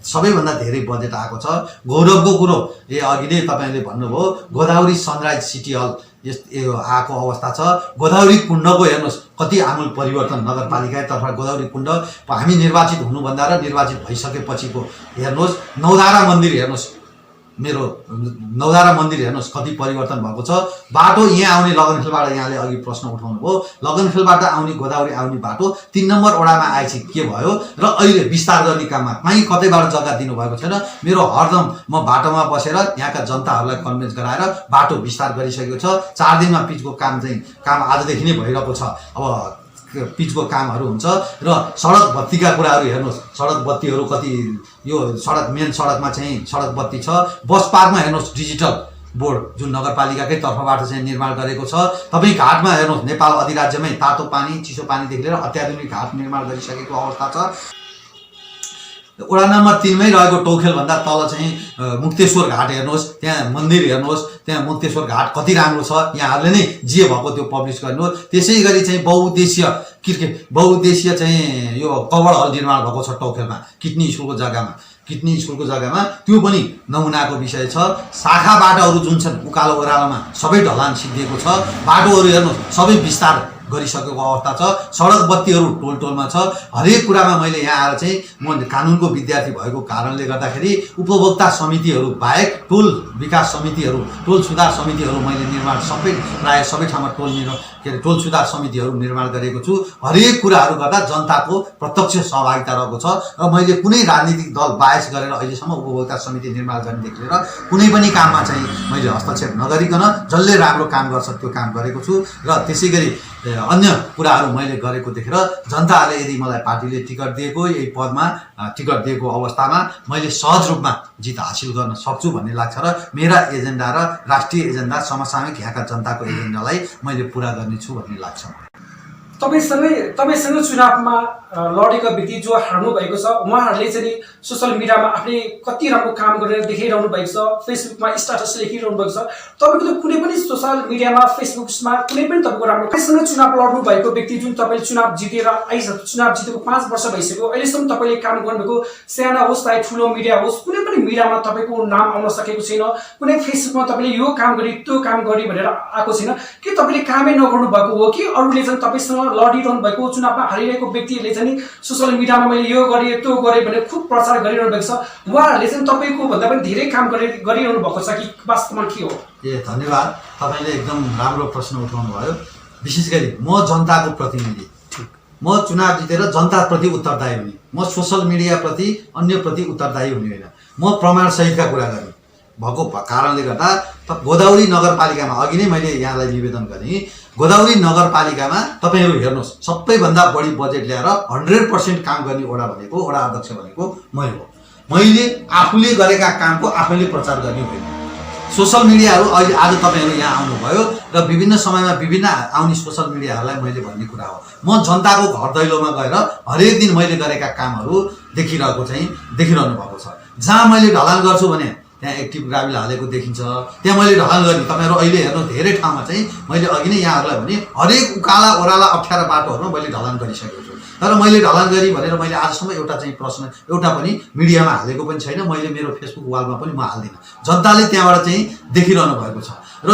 सबैभन्दा धेरै बजेट आएको छ। गौरवको कुरो अघि नै तपाईँले भन्नुभयो गोदावरी सनराइज सिटी हल यो आएको अवस्था छ। गोदावरी कुण्डको हेर्नुहोस् कति आमूल परिवर्तन नगरपालिकातर्फ गोदावरी कुण्ड हामी निर्वाचित हुनुभन्दा र निर्वाचित भइसकेपछिको हेर्नुहोस्। नौधारा मन्दिर हेर्नुहोस्, मेरो नौधारा मन्दिर हेर्नुहोस् कति परिवर्तन भएको छ। बाटो यहाँ आउने लगनखेलबाट यहाँले अघि प्रश्न उठाउनु भयो, लगनखेलबाट आउने गोदावरी आउने बाटो 3 नम्बर वडामा आएपछि के भयो र अहिले विस्तार गर्ने काममा कहीँ कतैबाट जग्गा दिनुभएको छैन। मेरो हरदम म बाटोमा बसेर यहाँका जनताहरूलाई कन्भिन्स गराएर बाटो विस्तार गरिसकेको छ। 4 दिनमा पिचको काम आजदेखि नै भइरहेको छ। अब पिचको कामहरू हुन्छ र सडक बत्तीका कुराहरू हेर्नुहोस्, सडक बत्तीहरू कति यो सडक मेन सडकमा चाहिँ सडक बत्ती छ। बस पार्कमा हेर्नुहोस् डिजिटल बोर्ड जुन नगरपालिकाकै तर्फबाट चाहिँ निर्माण गरेको छ। तपाईँ घाटमा हेर्नुहोस् नेपाल अधिराज्यमै तातो पानी चिसो पानीदेखि लिएर अत्याधुनिक घाट निर्माण गरिसकेको अवस्था छ। वडा नम्बर 3 मै रहेको टौखेलभन्दा तल चाहिँ मुक्तेश्वर घाट हेर्नुहोस्, त्यहाँ मन्दिर हेर्नुहोस्, त्यहाँ मुक्तेश्वर घाट कति राम्रो छ। यहाँहरूले नै जे भएको त्यो पब्लिस गर्नुहोस्। त्यसै गरी चाहिँ बहुउद्देश्य चाहिँ यो कभर हल निर्माण भएको छ टौखेलमा किडनी स्कुलको जग्गामा त्यो पनि नमुनाको विषय छ। शाखा बाटाहरू जुन छन् उकालो ओह्रालोमा सबै ढलान सिद्धिएको छ। बाटोहरू हेर्नुहोस् सबै विस्तार गरिसकेको अवस्था छ। सडक बत्तीहरू टोलमा छ। हरेक कुरामा मैले यहाँ आएर चाहिँ म कानुनको विद्यार्थी भएको कारणले गर्दाखेरि उपभोक्ता समितिहरू बाहेक टोल विकास समितिहरू, टोल सुधार समितिहरू मैले निर्माण प्रायः सबै ठाउँमा टोल सुधार समितिहरू निर्माण गरेको छु। हरेक कुराहरू गर्दा जनताको प्रत्यक्ष सहभागिता रहेको छ र मैले कुनै राजनीतिक दल बाहेक गरेर अहिलेसम्म उपभोक्ता समिति निर्माण गर्नेदेखि लिएर कुनै पनि काममा चाहिँ मैले हस्तक्षेप नगरिकन जसले राम्रो काम गर्छ त्यो काम गरेको छु। र त्यसै गरी अन्य कुराहरू मैले गरेको देखेर जनताहरूले यदि मलाई पार्टीले टिकट दिएको यही पदमा टिकट दिएको अवस्थामा मैले सहज रूपमा जित हासिल गर्न सक्छु भन्ने लाग्छ र मेरा एजेन्डा र राष्ट्रिय एजेन्डा समसामयिक यहाँका जनताको एजेन्डालाई मैले पुरा गर्नेछु भन्ने लाग्छ। तपाईसँग चुनावमा लडेका व्यक्ति जो हार्नु भएको छ उहाँहरूले चाहिँ सोसल मिडियामा आफूले कति राम्रो काम गरेर देखाइरहनु भएको छ, फेसबुकमा स्ट्याटस लेखिरहनु भएको छ। तपाईँको त कुनै पनि सोसल मिडियामा फेसबुकमा कुनै पनि तपाईँको राम्रो तपाईँसँग चुनाव लड्नु भएको व्यक्ति जुन तपाईँले चुनाव जितेको 5 वर्ष भइसक्यो, अहिलेसम्म तपाईँले काम गर्नुभएको सानो होस् चाहे ठुलो मिडिया होस् कुनै पनि मिडियामा तपाईँको नाम आउन सकेको छैन, कुनै फेसबुकमा तपाईँले यो काम गरी त्यो काम गरी भनेर आएको छैन कि तपाईँले कामै नगर्नु भएको हो कि अरूले चाहिँ तपाईँसँग लडिरहनु भएको चुनावमा हारिरहेको व्यक्तिहरूले चाहिँ सोसियल मिडियामा मैले यो गरेँ त्यो गरेँ भनेर खुब प्रचार गरिरहनु भएको छ। उहाँहरूले चाहिँ तपाईँको भन्दा पनि धेरै काम गरिरहनु भएको छ कि वास्तवमा के हो? धन्यवाद, तपाईँले एकदम राम्रो प्रश्न उठाउनु भयो। विशेष गरी म जनताको प्रतिनिधि, म चुनाव जितेर जनताप्रति उत्तरदायी हुने, म सोसल मिडियाप्रति अन्यप्रति उत्तरदायी हुने होइन। म प्रमाणसहितका कुरा गर्ने भएको कारणले गर्दा गोदावरी नगरपालिकामा अघि नै मैले यहाँलाई निवेदन गरेँ, गोदावरी नगरपालिकामा तपाईँहरू हेर्नुहोस्, सबैभन्दा बढी बजेट ल्याएर 100% काम गर्ने वडा भनेको वडा अध्यक्ष भनेको मै हो। मैले आफूले गरेका कामको आफैले प्रचार गर्ने होइन। सोसल मिडियाहरू अहिले आज तपाईँहरू यहाँ आउनुभयो र विभिन्न समयमा विभिन्न आउने सोसल मिडियाहरूलाई मैले भन्ने कुरा हो, म जनताको घर दैलोमा गएर हरेक दिन मैले गरेका कामहरू देखिरहनु भएको छ। जहाँ मैले ढलान गर्छु भने त्यहाँ एक्टिभ ग्राभिल हालेको देखिन्छ, त्यहाँ मैले ढलान गर्ने तपाईँहरू अहिले हेर्नु धेरै ठाउँमा चाहिँ मैले अघि नै यहाँहरूलाई भने हरेक उकाला ओह्राला अप्ठ्यारा बाटोहरूमा मैले ढलान गरिसकेको छु। तर मैले ढलान गरेँ भनेर मैले आजसम्म एउटा चाहिँ प्रश्न एउटा पनि मिडियामा हालेको पनि छैन, मैले मेरो फेसबुक वालमा पनि म हाल्दिनँ। जनताले त्यहाँबाट चाहिँ देखिरहनु भएको छ। र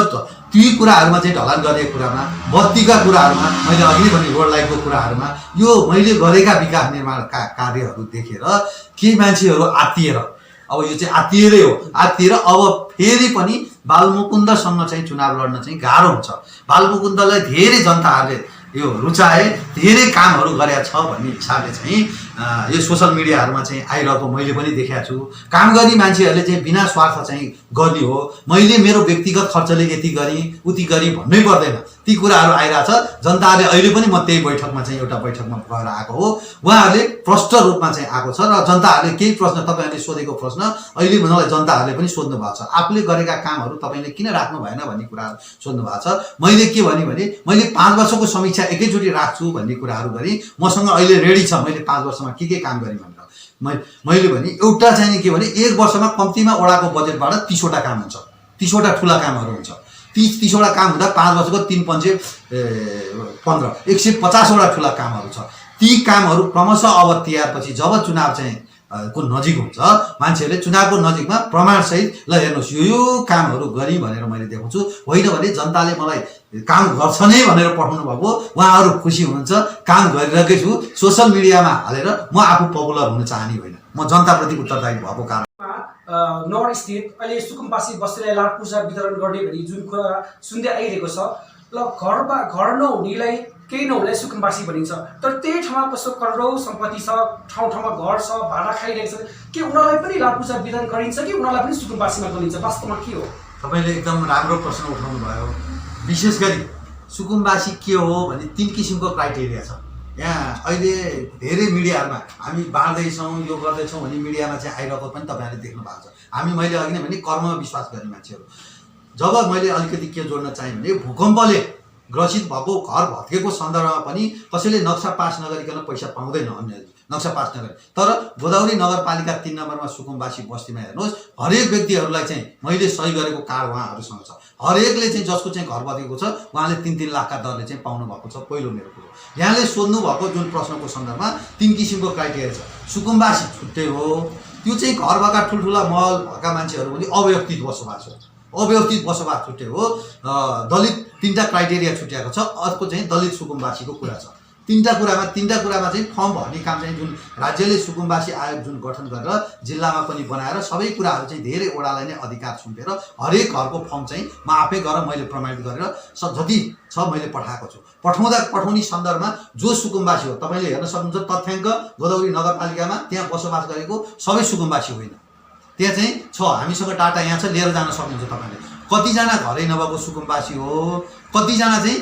ती कुराहरूमा चाहिँ ढलान गर्ने कुरामा, बत्तीका कुराहरूमा, मैले अघि नै भने रोड लाइटको कुराहरूमा यो मैले गरेका विकास निर्माणका कार्यहरू देखेर केही मान्छेहरू आत्तिएर, अब यो चाहिँ आत्तिएरै हो, आत्तिएर अब फेरि पनि बालमुकुन्दसँग चाहिँ चुनाव लड्न चाहिँ गाह्रो हुन्छ। बालमुकुन्दलाई धेरै जनताहरूले यो रुचाए, धेरै कामहरू गरेका छ भन्ने हिसाबले चाहिँ यो सोसल मिडियाहरूमा चाहिँ आइरहेको मैले पनि देखेको छु। काम गर्ने मान्छेहरूले चाहिँ बिना स्वार्थ चाहिँ गर्ने हो, मैले मेरो व्यक्तिगत खर्चले यति गरेँ उति गरेँ भन्नै पर्दैन, ती कुराहरू आइरहेछ। जनताहरूले अहिले पनि म त्यही बैठकमा चाहिँ एउटा बैठकमा गएर आएको हो, उहाँहरूले प्रष्ट रूपमा चाहिँ आएको छ र जनताहरूले केही प्रश्न तपाईँहरूले सोधेको प्रश्न अहिले मलाई जनताहरूले पनि सोध्नु भएको छ। आफूले गरेका कामहरू तपाईँले किन राख्नु भएन भन्ने कुराहरू सोध्नु भएको छ। मैले के भने मैले 5 वर्षको समीक्षा एकैचोटि राख्छु भन्ने कुराहरू गरेँ। मसँग अहिले रेडी छ मैले 5 वर्षमा के काम गरेँ भनेर मैले भने एउटा चाहिँ के भने 1 वर्षमा कम्तीमा वडाको बजेटबाट 30 वटा काम हुन्छ, 30 वटा ठुला कामहरू हुन्छ। 30 वटा काम हुँदा 5 वर्षको 3 पंचे 15 150 वटा ठुला कामहरू छ। ती कामहरू क्रमशः अब तिहारपछि जब चुनाव चाहिँ को नजिक हुन्छ, मान्छेहरूले चुनावको नजिकमा प्रमाणसहित ल हेर्नुहोस् यो कामहरू गरी भनेर मैले देखाउँछु। होइन भने जनताले मलाई काम गर्छ नै भनेर पठाउनु भएको, उहाँहरू खुसी हुनुहुन्छ, काम गरिरहेकै छु। सोसल मिडियामा हालेर म आफू पपुलर हुन चाहने होइन, म जनताप्रति उत्तरदायी भएको कारण। नर्थ स्थित अहिले सुकुम्बासी बस्तीलाई लाभ पूर्जा वितरण गर्ने भनी जुन कुरा सुन्दै आइरहेको छ, ल घर नहुनेलाई केही नहुनेलाई सुकुम्बासी भनिन्छ, तर त्यही ठाउँमा कसो करोडौँ सम्पत्ति छ, ठाउँ ठाउँमा घर छ, भाडा खाइरहेको छ, के उनीहरूलाई पनि लाभ पूर्जा वितरण गरिन्छ कि उनीहरूलाई पनि सुकुम्बासीमा गरिन्छ? वास्तवमा के हो? तपाईँले एकदम राम्रो प्रश्न उठाउनु भयो। विशेष गरी सुकुम्बासी के हो भने 3 किसिमको क्राइटेरिया छ। यहाँ अहिले धेरै मिडियाहरूमा हामी बाँड्दैछौँ यो गर्दैछौँ भन्ने मिडियामा चाहिँ आइरहेको पनि तपाईँहरूले देख्नु भएको छ। मैले अघि नै भने कर्ममा विश्वास गर्ने मान्छेहरू। जब मैले अलिकति के जोड्न चाहेँ भने भूकम्पले ग्रसित भएको घर भत्केको सन्दर्भमा पनि कसैले नक्सा पास नगरिकन पैसा पाउँदैन, अन्य नक्सा पास नगरी। तर गोदावरी नगरपालिका 3 नम्बरमा सुकुम्बासी बस्तीमा हेर्नुहोस्, हरेक व्यक्तिहरूलाई चाहिँ मैले सही गरेको कार्ड उहाँहरूसँग छ। हरेकले चाहिँ जसको चाहिँ घर भत्केको छ उहाँले 3-3 लाखका दरले चाहिँ पाउनु भएको छ। पहिलो मेरो कुरो, यहाँले सोध्नु भएको जुन प्रश्नको सन्दर्भमा 3 किसिमको क्राइटेरिया छ। सुकुम्बासी छुट्टै हो, त्यो चाहिँ घर भएका ठुल्ठुला महल भएका मान्छेहरू पनि अव्यवस्थित बसोबास हो, अव्यवस्थित बसोबास छुट्टै हो। दलित 3टा क्राइटेरिया छुट्याएको छ। अर्को चाहिँ दलित सुकुम्बासीको कुरा छ। 3टा कुरामा चाहिँ फर्म भर्ने काम चाहिँ जुन राज्यले सुकुम्बासी आयोग जुन गठन गरेर जिल्लामा पनि बनाएर सबै कुराहरू चाहिँ धेरै वडालाई नै अधिकार सुम्पेर हरेक घरको फर्म चाहिँ म आफै गरेर मैले प्रमाणित गरेर जति छ मैले पठाएको छु। पठाउने सन्दर्भमा जो सुकुम्बासी हो तपाईँले हेर्न सक्नुहुन्छ, तथ्याङ्क गोदावरी नगरपालिकामा त्यहाँ बसोबास गरेको सबै सुकुम्बासी होइन। त्यहाँ चाहिँ छ, हामीसँग डाटा यहाँ छ, लिएर जान सक्नुहुन्छ तपाईँले। कतिजना घरै नभएको सुकुम्बासी हो, कतिजना चाहिँ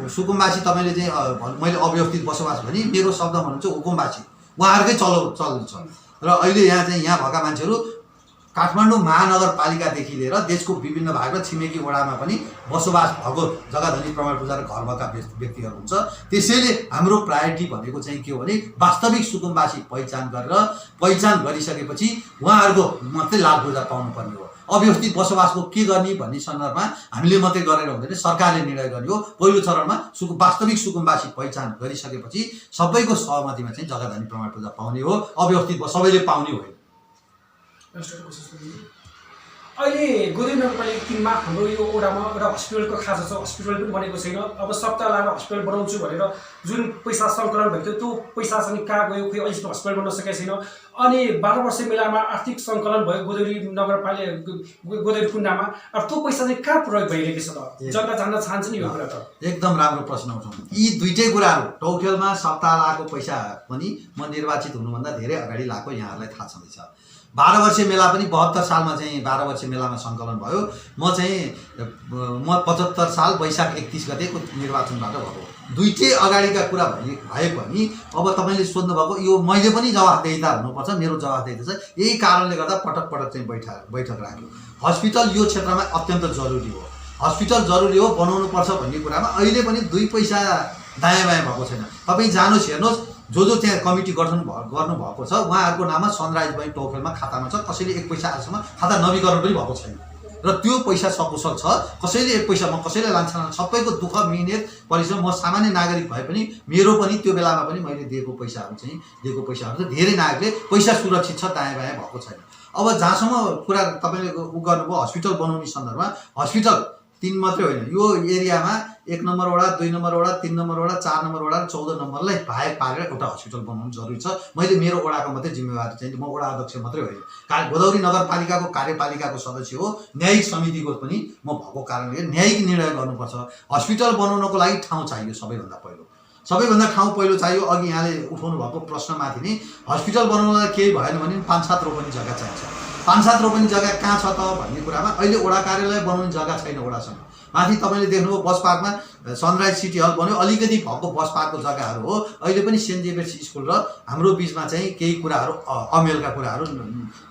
सुकुम्बासी तपाईँले चाहिँ मैले अव्यवस्थित बसोबास भने मेरो शब्द भन्नुहुन्छ हुकुमबासी, उहाँहरूकै चल्छ। र अहिले यहाँ भएका मान्छेहरू काठमाडौँ महानगरपालिकादेखि लिएर देशको विभिन्न भाग र छिमेकी वडामा पनि बसोबास भएको जग्गाधनी प्रमाणपत्र र घर भएका व्यक्तिहरू हुन्छ। त्यसैले हाम्रो प्रायोरिटी भनेको चाहिँ के हो भने वास्तविक सुकुम्बासी पहिचान गरिसकेपछि उहाँहरूको मात्रै लाभ पूर्जा पाउनुपर्ने हो। अव्यवस्थित बसोबासको के गर्ने भन्ने सन्दर्भमा हामीले मात्रै गरेर हुँदैन, सरकारले निर्णय गर्ने हो। पहिलो चरणमा वास्तविक सुकुम्बासी पहिचान गरिसकेपछि सबैको सहमतिमा चाहिँ जग्गाधनी प्रमाणपत्र पाउने हो, अव्यवस्थित सबैले पाउने होइन। अहिले गोदरी नगरपालिका 3 मा हाम्रो यो ओडामा एउटा हस्पिटलको खाँचो छ, हस्पिटल पनि बनेको छैन। अब सप्ताह लाएर हस्पिटल बनाउँछु भनेर जुन पैसा सङ्कलन भएको थियो त्यो पैसा चाहिँ कहाँ गयो, खोइ अहिलेसम्म हस्पिटल बन्न सकेको छैन। अनि 12 वर्ष मेलामा आर्थिक सङ्कलन भयो गोदरी नगरपालिका गोदरी कुण्डामा, अब त्यो पैसा चाहिँ कहाँ प्रयोग भइरहेको छ त? जनता जान्न चाहन्छ नि यो कुरा त। एकदम राम्रो प्रश्न उठाउनु। यी दुईटै कुराहरू टौखेलमा सप्ताह लागेको पैसा पनि म निर्वाचित हुनुभन्दा धेरै अगाडि लागेको यहाँहरूलाई थाहा छँदैछ। 12 वर्षीय मेला पनि 72 सालमा चाहिँ 12 वर्षीय मेलामा सङ्कलन भयो। म 75 साल वैशाख 31 गतेको निर्वाचनबाट भएको। दुईटै अगाडिका कुरा भए पनि अब तपाईँले सोध्नुभएको यो मैले पनि जवाफदेहिता हुनुपर्छ, मेरो जवाफदेहिता छ। यही कारणले गर्दा पटक पटक चाहिँ बैठक राख्यो। हस्पिटल यो क्षेत्रमा अत्यन्त जरुरी हो, हस्पिटल जरुरी हो, बनाउनुपर्छ भन्ने कुरामा अहिले पनि 2 पैसा दायाँ बायाँ भएको छैन। तपाईँ जानुहोस्, हेर्नुहोस्, जो त्यहाँ कमिटी गठन गर्नुभएको छ उहाँहरूको नाममा सनराइज बैंक टौखेलमा खातामा छ। कसैले 1 पैसा आजसम्म खाता नवीकरण पनि भएको छैन र त्यो पैसा सकुशल छ। कसैले 1 पैसा म कसैले लान्छ, सबैको दुःख मिहिनेत परिश्रम, म सामान्य नागरिक भए पनि मेरो पनि त्यो बेलामा पनि मैले दिएको पैसाहरू चाहिँ धेरै नागरिकले पैसा सुरक्षित छ, दायाँ बायाँ भएको छैन। अब जहाँसम्म कुरा तपाईँले गर्नुभयो हस्पिटल बनाउने सन्दर्भमा, हस्पिटल 3 मात्रै होइन, यो एरियामा 1 नम्बर वडा, 2 नम्बर वडा, 3 नम्बर वडा, 4 नम्बर वडा र 14 नम्बरलाई बाहेक पारेर एउटा हस्पिटल बनाउनु जरुरी छ। मैले मेरो वडाको मात्रै जिम्मेवारी चाहिँ म वडा अध्यक्ष मात्रै होइन, गोदावरी नगरपालिकाको कार्यपालिकाको सदस्य हो, न्यायिक समितिको पनि म भएको कारणले न्यायिक निर्णय गर्नुपर्छ। हस्पिटल बनाउनको लागि ठाउँ चाहियो, सबैभन्दा ठाउँ चाहियो। अघि यहाँले उठाउनु भएको प्रश्नमाथि नै हस्पिटल बनाउनलाई केही भएन भने 5-7 रोपनी जग्गा चाहिन्छ। 5-7 रोपनी जग्गा कहाँ छ त भन्ने कुरामा अहिले वडा कार्यालय बनाउने जग्गा छैन वडासँग। माथि तपाईँले देख्नुभयो बस पार्कमा सनराइज सिटी हल बन्यो, अलिकति भएको बस पार्कको जग्गाहरू हो। अहिले पनि सेन्ट जेभियर्स स्कुल र हाम्रो बिचमा चाहिँ केही कुराहरू अमेलका कुराहरू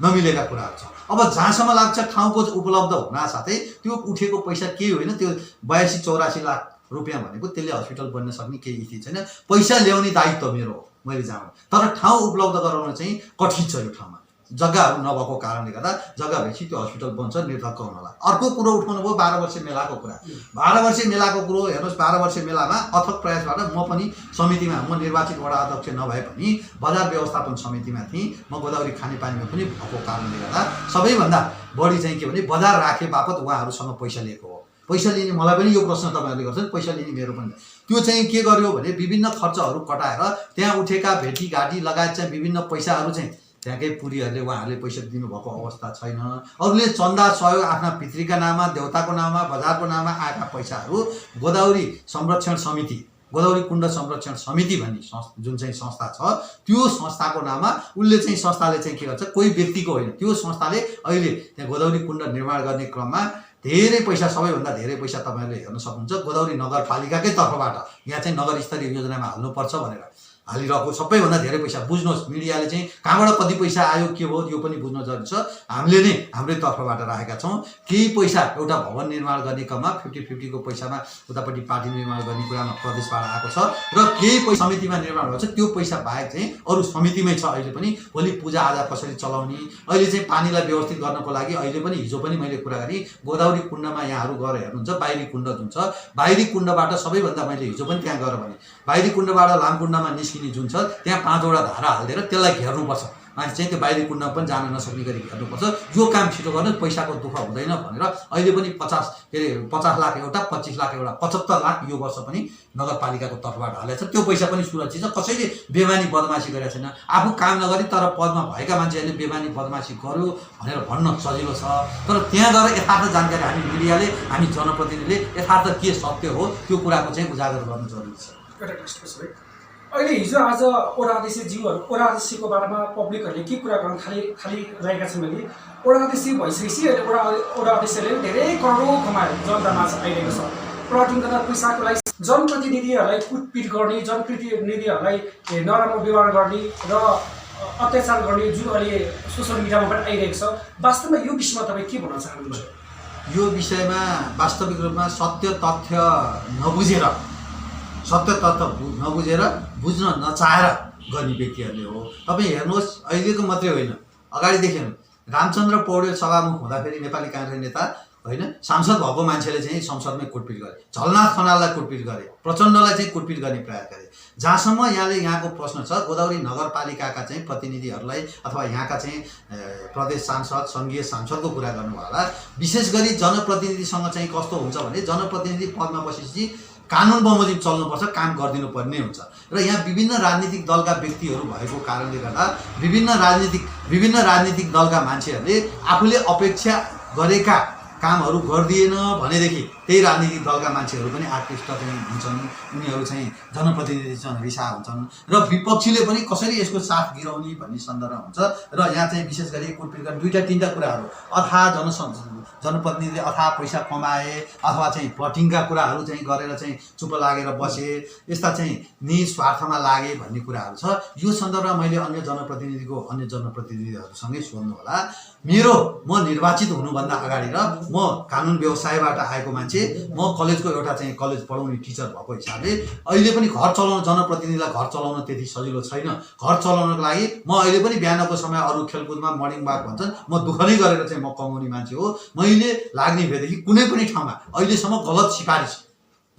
नमिलेका कुराहरू छ। अब जहाँसम्म लाग्छ ठाउँको उपलब्ध हुनासाथै त्यो उठेको पैसा केही होइन, त्यो 82-84 लाख रुपियाँ भनेको त्यसले हस्पिटल बन्न सक्ने केही स्थिति छैन। पैसा ल्याउने दायित्व मेरो हो, मैले जानु, तर ठाउँ उपलब्ध गराउन चाहिँ कठिन छ। यो ठाउँमा जग्गाहरू नभएको कारणले गर्दा जग्गा भएपछि त्यो हस्पिटल बन्छ, निर्धक्क हुनला। अर्को कुरो उठाउनु भयो 12 वर्षीय मेलाको कुरा। 12 वर्षीय मेलाको कुरो हेर्नुहोस्, 12 वर्षीय मेलामा अथक प्रयासबाट म पनि समितिमा, म निर्वाचित वडा अध्यक्ष नभए पनि बजार व्यवस्थापन समितिमा थिएँ। म गोदावरी खानेपानीमा पनि भएको कारणले गर्दा सबैभन्दा बढी चाहिँ के भने बजार राखे बापत उहाँहरूसँग पैसा लिएको हो। पैसा लिने, मलाई पनि यो प्रश्न तपाईँहरूले गर्छन्, पैसा लिने मेरो पनि त्यो चाहिँ के गर्यो भने विभिन्न खर्चहरू कटाएर त्यहाँ उठेका भेटीघाटी लगायत चाहिँ विभिन्न पैसाहरू चाहिँ त्यहाँकै पुरीहरूले उहाँहरूले पैसा दिनुभएको अवस्था छैन। अरूले चन्दा सहयोग आफ्ना पितृका नाममा, देउताको नाममा, बजारको नाममा आएका पैसाहरू गोदावरी संरक्षण समिति, गोदावरी कुण्ड संरक्षण समिति भन्ने जुन चाहिँ संस्था छ त्यो संस्थाको नाममा उसले चाहिँ संस्थाले चाहिँ के गर्छ, कोही व्यक्तिको होइन, त्यो संस्थाले अहिले त्यहाँ गोदावरी कुण्ड निर्माण गर्ने क्रममा धेरै पैसा, सबैभन्दा धेरै पैसा तपाईँहरूले हेर्न सक्नुहुन्छ गोदावरी नगरपालिकाकै तर्फबाट यहाँ चाहिँ नगर स्तरीय योजनामा हाल्नुपर्छ भनेर हालिरहेको सबैभन्दा धेरै पैसा। बुझ्नुहोस्, मिडियाले चाहिँ कहाँबाट कति पैसा आयो के हो यो पनि बुझ्न जरुरी छ। हामीले नै हाम्रै तर्फबाट राखेका छौँ। केही पैसा एउटा भवन निर्माण गर्ने क्रममा 50-50 को पैसामा उतापट्टि पार्टी निर्माण गर्ने कुरामा प्रदेशबाट आएको छ र केही पैसा समितिमा निर्माण भएको छ। त्यो पैसा बाहेक चाहिँ अरू समितिमै छ। अहिले पनि भोलि पूजाआजा कसरी चलाउने, अहिले चाहिँ पानीलाई व्यवस्थित गर्नको लागि अहिले पनि हिजो पनि मैले कुरा गरेँ, गोदावरी कुण्डमा यहाँहरू गएर हेर्नुहुन्छ बाहिरी कुण्ड जुन छ, बाहिरी कुण्डबाट सबैभन्दा मैले हिजो पनि त्यहाँ गएर भने बाहिरी कुण्डबाट लामकुण्डमा निस्किने जुन छ त्यहाँ 5 वटा धारा हालिदिएर त्यसलाई घेर्नुपर्छ। मान्छे चाहिँ त्यो बाहिरी कुण्डमा पनि जान नसक्ने गरी हेर्नुपर्छ। यो काम छिटो गर्नु, पैसाको दुःख हुँदैन भनेर अहिले पनि 50 लाख एउटा, 25 लाख एउटा, 75 लाख यो वर्ष पनि नगरपालिकाको तर्फबाट हालेको छ। त्यो पैसा पनि सुरक्षित छ, कसैले बेमानी बदमासी गरेको छैन। आफू काम नगरी तर पदमा भएका मान्छेहरूले बेमानी बदमासी गर्यो भनेर भन्न सजिलो छ, तर त्यहाँ गएर यथार्थ जानकारी हामी मिडियाले, हामी जनप्रतिनिधिले यथार्थ के सत्य हो त्यो कुराको चाहिँ उजागर गर्नु जरुरी छ। अहिले हिजो आज ओडा अध्यक्षको बारेमा पब्लिकहरूले के कुरा गर्न थालिरहेका छन् भने ओडा अध्यक्ष भइसकेपछि अहिले ओडा अध्यक्षले धेरै करोडौँ कमायो, जनतामा आइरहेको छ। प्लटिङ गर्दा पैसाको लागि जनप्रतिनिधिहरूलाई कुटपिट गर्ने, जनप्रतिनिधिहरूलाई नराम्रो व्यवहार गर्ने र अत्याचार गर्ने जुन अहिले सोसियल मिडियामा पनि आइरहेको छ। वास्तवमा यो विषयमा तपाईँ के भन्न चाहनुहुन्छ? यो विषयमा वास्तविक रूपमा सत्य तथ्य नबुझेर बुझ्न नचाहेर गर्ने व्यक्तिहरूले हो। तपाईँ हेर्नुहोस्, अहिलेको मात्रै होइन, अगाडिदेखि रामचन्द्र पौडेल सभामुख हुँदाखेरि नेपाली काङ्ग्रेस नेता होइन सांसद भएको मान्छेले चाहिँ संसदमै कुटपिट गरे, झलनाथ खनाललाई कुटपिट गरे, प्रचण्डलाई चाहिँ कुटपिट गर्ने प्रयास गरे। जहाँसम्म यहाँको प्रश्न छ गोदावरी नगरपालिकाका चाहिँ प्रतिनिधिहरूलाई अथवा यहाँका चाहिँ प्रदेश सांसद सङ्घीय सांसदको कुरा गर्नुभयो होला। विशेष गरी जनप्रतिनिधिसँग चाहिँ कस्तो हुन्छ भने जनप्रतिनिधि पदमा बसेपछि कानुन बमोजिम चल्नुपर्छ, काम गरिदिनु पर्ने हुन्छ। र यहाँ विभिन्न राजनीतिक दलका व्यक्तिहरू भएको कारणले गर्दा विभिन्न राजनीतिक दलका मान्छेहरूले आफूले अपेक्षा गरेका कामहरू गरिदिएन भनेदेखि त्यही राजनीतिक दलका मान्छेहरू पनि आकृष्ट चाहिँ हुन्छन्, उनीहरू चाहिँ जनप्रतिनिधिसँग रिसा हुन्छन् र विपक्षीले पनि कसरी यसको साथ गिराउने भन्ने सन्दर्भ हुन्छ। र यहाँ चाहिँ विशेष गरी कुटपिट गर्ने दुईटा तीनटा कुराहरू अथाह जनप्रतिनिधिले अथाह पैसा कमाए अथवा चाहिँ प्लटिङका कुराहरू चाहिँ गरेर चाहिँ चुप लागेर बसे, यस्ता चाहिँ निस्वार्थमा लागे भन्ने कुराहरू छ। यो सन्दर्भमा मैले अन्य जनप्रतिनिधिहरूसँगै सोध्नु होला। म निर्वाचित हुनुभन्दा अगाडि र म कानुन व्यवसायबाट आएको मान्छे, म कलेजको एउटा चाहिँ कलेज पढाउने टिचर भएको हिसाबले अहिले पनि घर चलाउन जनप्रतिनिधिलाई घर चलाउन त्यति सजिलो छैन। घर चलाउनको लागि म अहिले पनि बिहानको समय अरू खेलकुदमा मर्निङ वाक भन्छन्, म दुःख नै गरेर चाहिँ म कमाउने मान्छे हो। मैले लाग्ने भएदेखि कुनै पनि ठाउँमा अहिलेसम्म गलत सिफारिस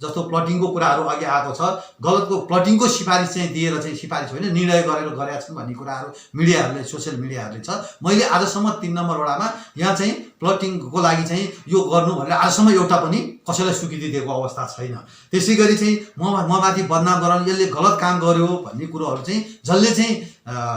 जस्तो प्लटिङको कुराहरू अघि आएको छ, गलतको प्लटिङको सिफारिस चाहिँ दिएर चाहिँ सिफारिस होइन निर्णय गरेर गरेका छन् भन्ने कुराहरू मिडियाहरूले सोसियल मिडियाहरूले छ। मैले आजसम्म 3 नम्बर वडामा यहाँ चाहिँ प्लटिङको लागि चाहिँ यो गर्नु भनेर आजसम्म एउटा पनि कसैलाई स्वीकृति दिएको अवस्था छैन। त्यसै गरी चाहिँ ममाथि बदनाम गराउनु, यसले गलत काम गर्यो भन्ने कुरोहरू चाहिँ जसले चाहिँ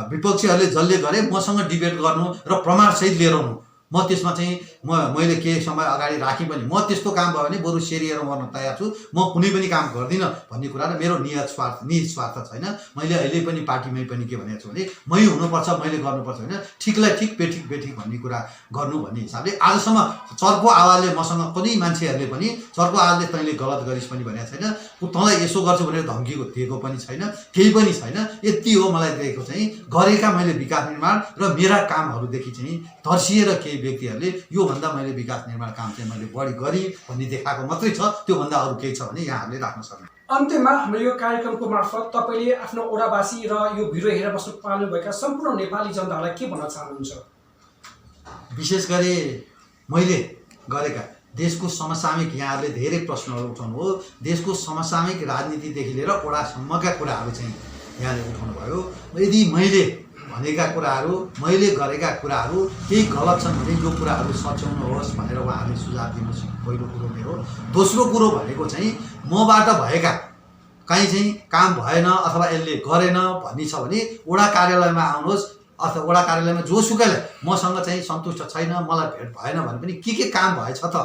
विपक्षीहरूले जसले गरे मसँग डिबेट गर्नु र प्रमाणसहित लिएर आउनु, म त्यसमा चाहिँ मैले केही समय अगाडि राखेँ पनि म त्यस्तो काम भयो भने बरु सेरिएर मर्न तयार छु, म कुनै पनि काम गर्दिनँ भन्ने कुरा र मेरो निस्वार्थ छैन। मैले अहिले पनि पार्टीमै पनि के भनेको छु भने मै हुनुपर्छ, मैले गर्नुपर्छ होइन, ठिकलाई ठिक बेठिक भन्ने कुरा गर्नु भन्ने हिसाबले आजसम्म चर्को आवाजले मसँग कुनै मान्छेहरूले पनि चर्को आवाजले तैँले गलत गरिस् पनि भनेको छैन, तँलाई यसो गर्छु भनेर धम्की दिएको पनि छैन, केही पनि छैन। यति हो मलाई दिएको चाहिँ गरेका मैले विकास निर्माण र मेरा कामहरूदेखि चाहिँ तर्सिएर केही व्यक्तिहरूले योभन्दा मैले विकास निर्माण काम चाहिँ मैले बढी गरेँ भन्ने देखाएको मात्रै छ, त्योभन्दा अरू केही छ भने यहाँहरूले राख्न सक्नु। अन्त्यमा हाम्रो यो कार्यक्रमको मार्फत तपाईँले आफ्नो ओडावासी र यो भिडियो हेरेर बस्नु पाल्नुभएका सम्पूर्ण नेपाली जनतालाई के भन्न चाहनुहुन्छ? विशेष गरी मैले गरेका देशको समसामयिक यहाँहरूले धेरै प्रश्नहरू उठाउनु हो, देशको समसामयिक राजनीतिदेखि लिएर ओडासम्मका कुराहरू चाहिँ यहाँले उठाउनु भयो। यदि मैले भनेका कुराहरू मैले गरेका कुराहरू केही गलत छन् भने यो कुराहरू सच्याउनुहोस् भनेर उहाँहरूले सुझाव दिनुहोस्, पहिलो कुरो मेरो। दोस्रो कुरो भनेको चाहिँ मबाट भएका काहीँ चाहिँ काम भएन अथवा यसले गरेन भन्ने छ भने वडा कार्यालयमा आउनुहोस् अथवा वडा कार्यालयमा जोसुकैलाई मसँग चाहिँ सन्तुष्ट छैन, मलाई भेट भएन भने पनि के काम भएछ त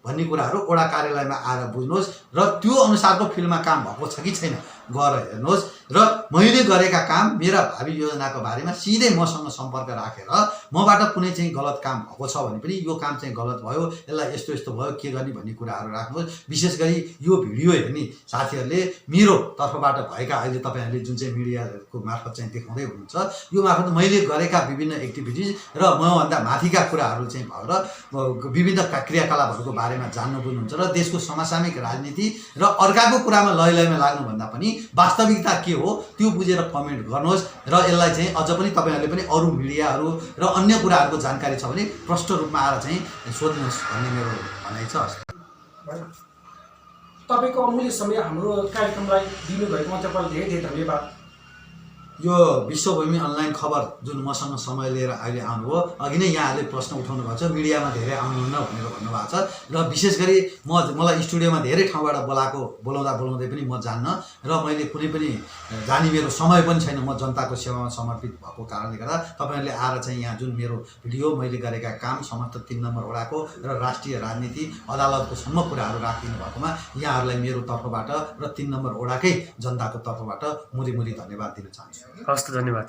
भन्ने कुराहरू वडा कार्यालयमा आएर बुझ्नुहोस् र त्यो अनुसारको फिल्डमा काम भएको छ कि छैन गएर हेर्नुहोस् र मैले गरेका काम मेरा भावी योजनाको बारेमा सिधै मसँग सम्पर्क राखेर मबाट कुनै चाहिँ गलत काम भएको छ भने पनि यो काम चाहिँ गलत भयो, यसलाई यस्तो यस्तो भयो, के गर्ने भन्ने कुराहरू राख्नुहोस्। विशेष गरी यो भिडियो हेर्ने साथीहरूले मेरो तर्फबाट भएका अहिले तपाईँहरूले जुन चाहिँ मिडियाको मार्फत चाहिँ देखाउँदै हुनुहुन्छ यो मार्फत मैले गरेका विभिन्न एक्टिभिटिज र मभन्दा माथिका कुराहरू चाहिँ भएर विभिन्न क्रियाकलापहरूको बारेमा जान्न बुझ्नुहुन्छ र देशको समसामयिक राजनीति र अर्काको कुरामा लैमा लाग्नुभन्दा पनि वास्तविकता के हो त्यो बुझेर कमेन्ट गर्नुहोस् र यसलाई चाहिँ अझ पनि तपाईँहरूले पनि अरू मिडियाहरू र अन्य कुराहरूको जानकारी छ भने प्रष्ट रूपमा आएर चाहिँ सोध्नुहोस् भन्ने मेरो भनाइ छ। तपाईँको अमूल्य समय हाम्रो कार्यक्रमलाई दिनुभएकोमा तपाईँलाई धेरै धेरै धन्यवाद। यो विश्वभूमि अनलाइन खबर जुन मसँग समय लिएर अहिले आउनुभयो, अघि नै यहाँहरूले प्रश्न उठाउनु भएको छ मिडियामा धेरै आउनुहुन्न भनेर भन्नुभएको छ र विशेष गरी मलाई स्टुडियोमा धेरै ठाउँबाट बोलाउँदै पनि म जान्न र मैले कुनै पनि जाने मेरो समय पनि छैन, म जनताको सेवामा समर्पित भएको कारणले गर्दा तपाईँहरूले आएर चाहिँ यहाँ जुन मेरो भिडियो मैले गरेका काम समस्त 3 नम्बर वडाको र राष्ट्रिय राजनीति अदालतको सम्म कुराहरू राखिदिनु भएकोमा यहाँहरूलाई मेरो तर्फबाट र 3 नम्बर वडाकै जनताको तर्फबाट मुरी धन्यवाद दिन चाहन्छु। हस् त, धन्यवाद।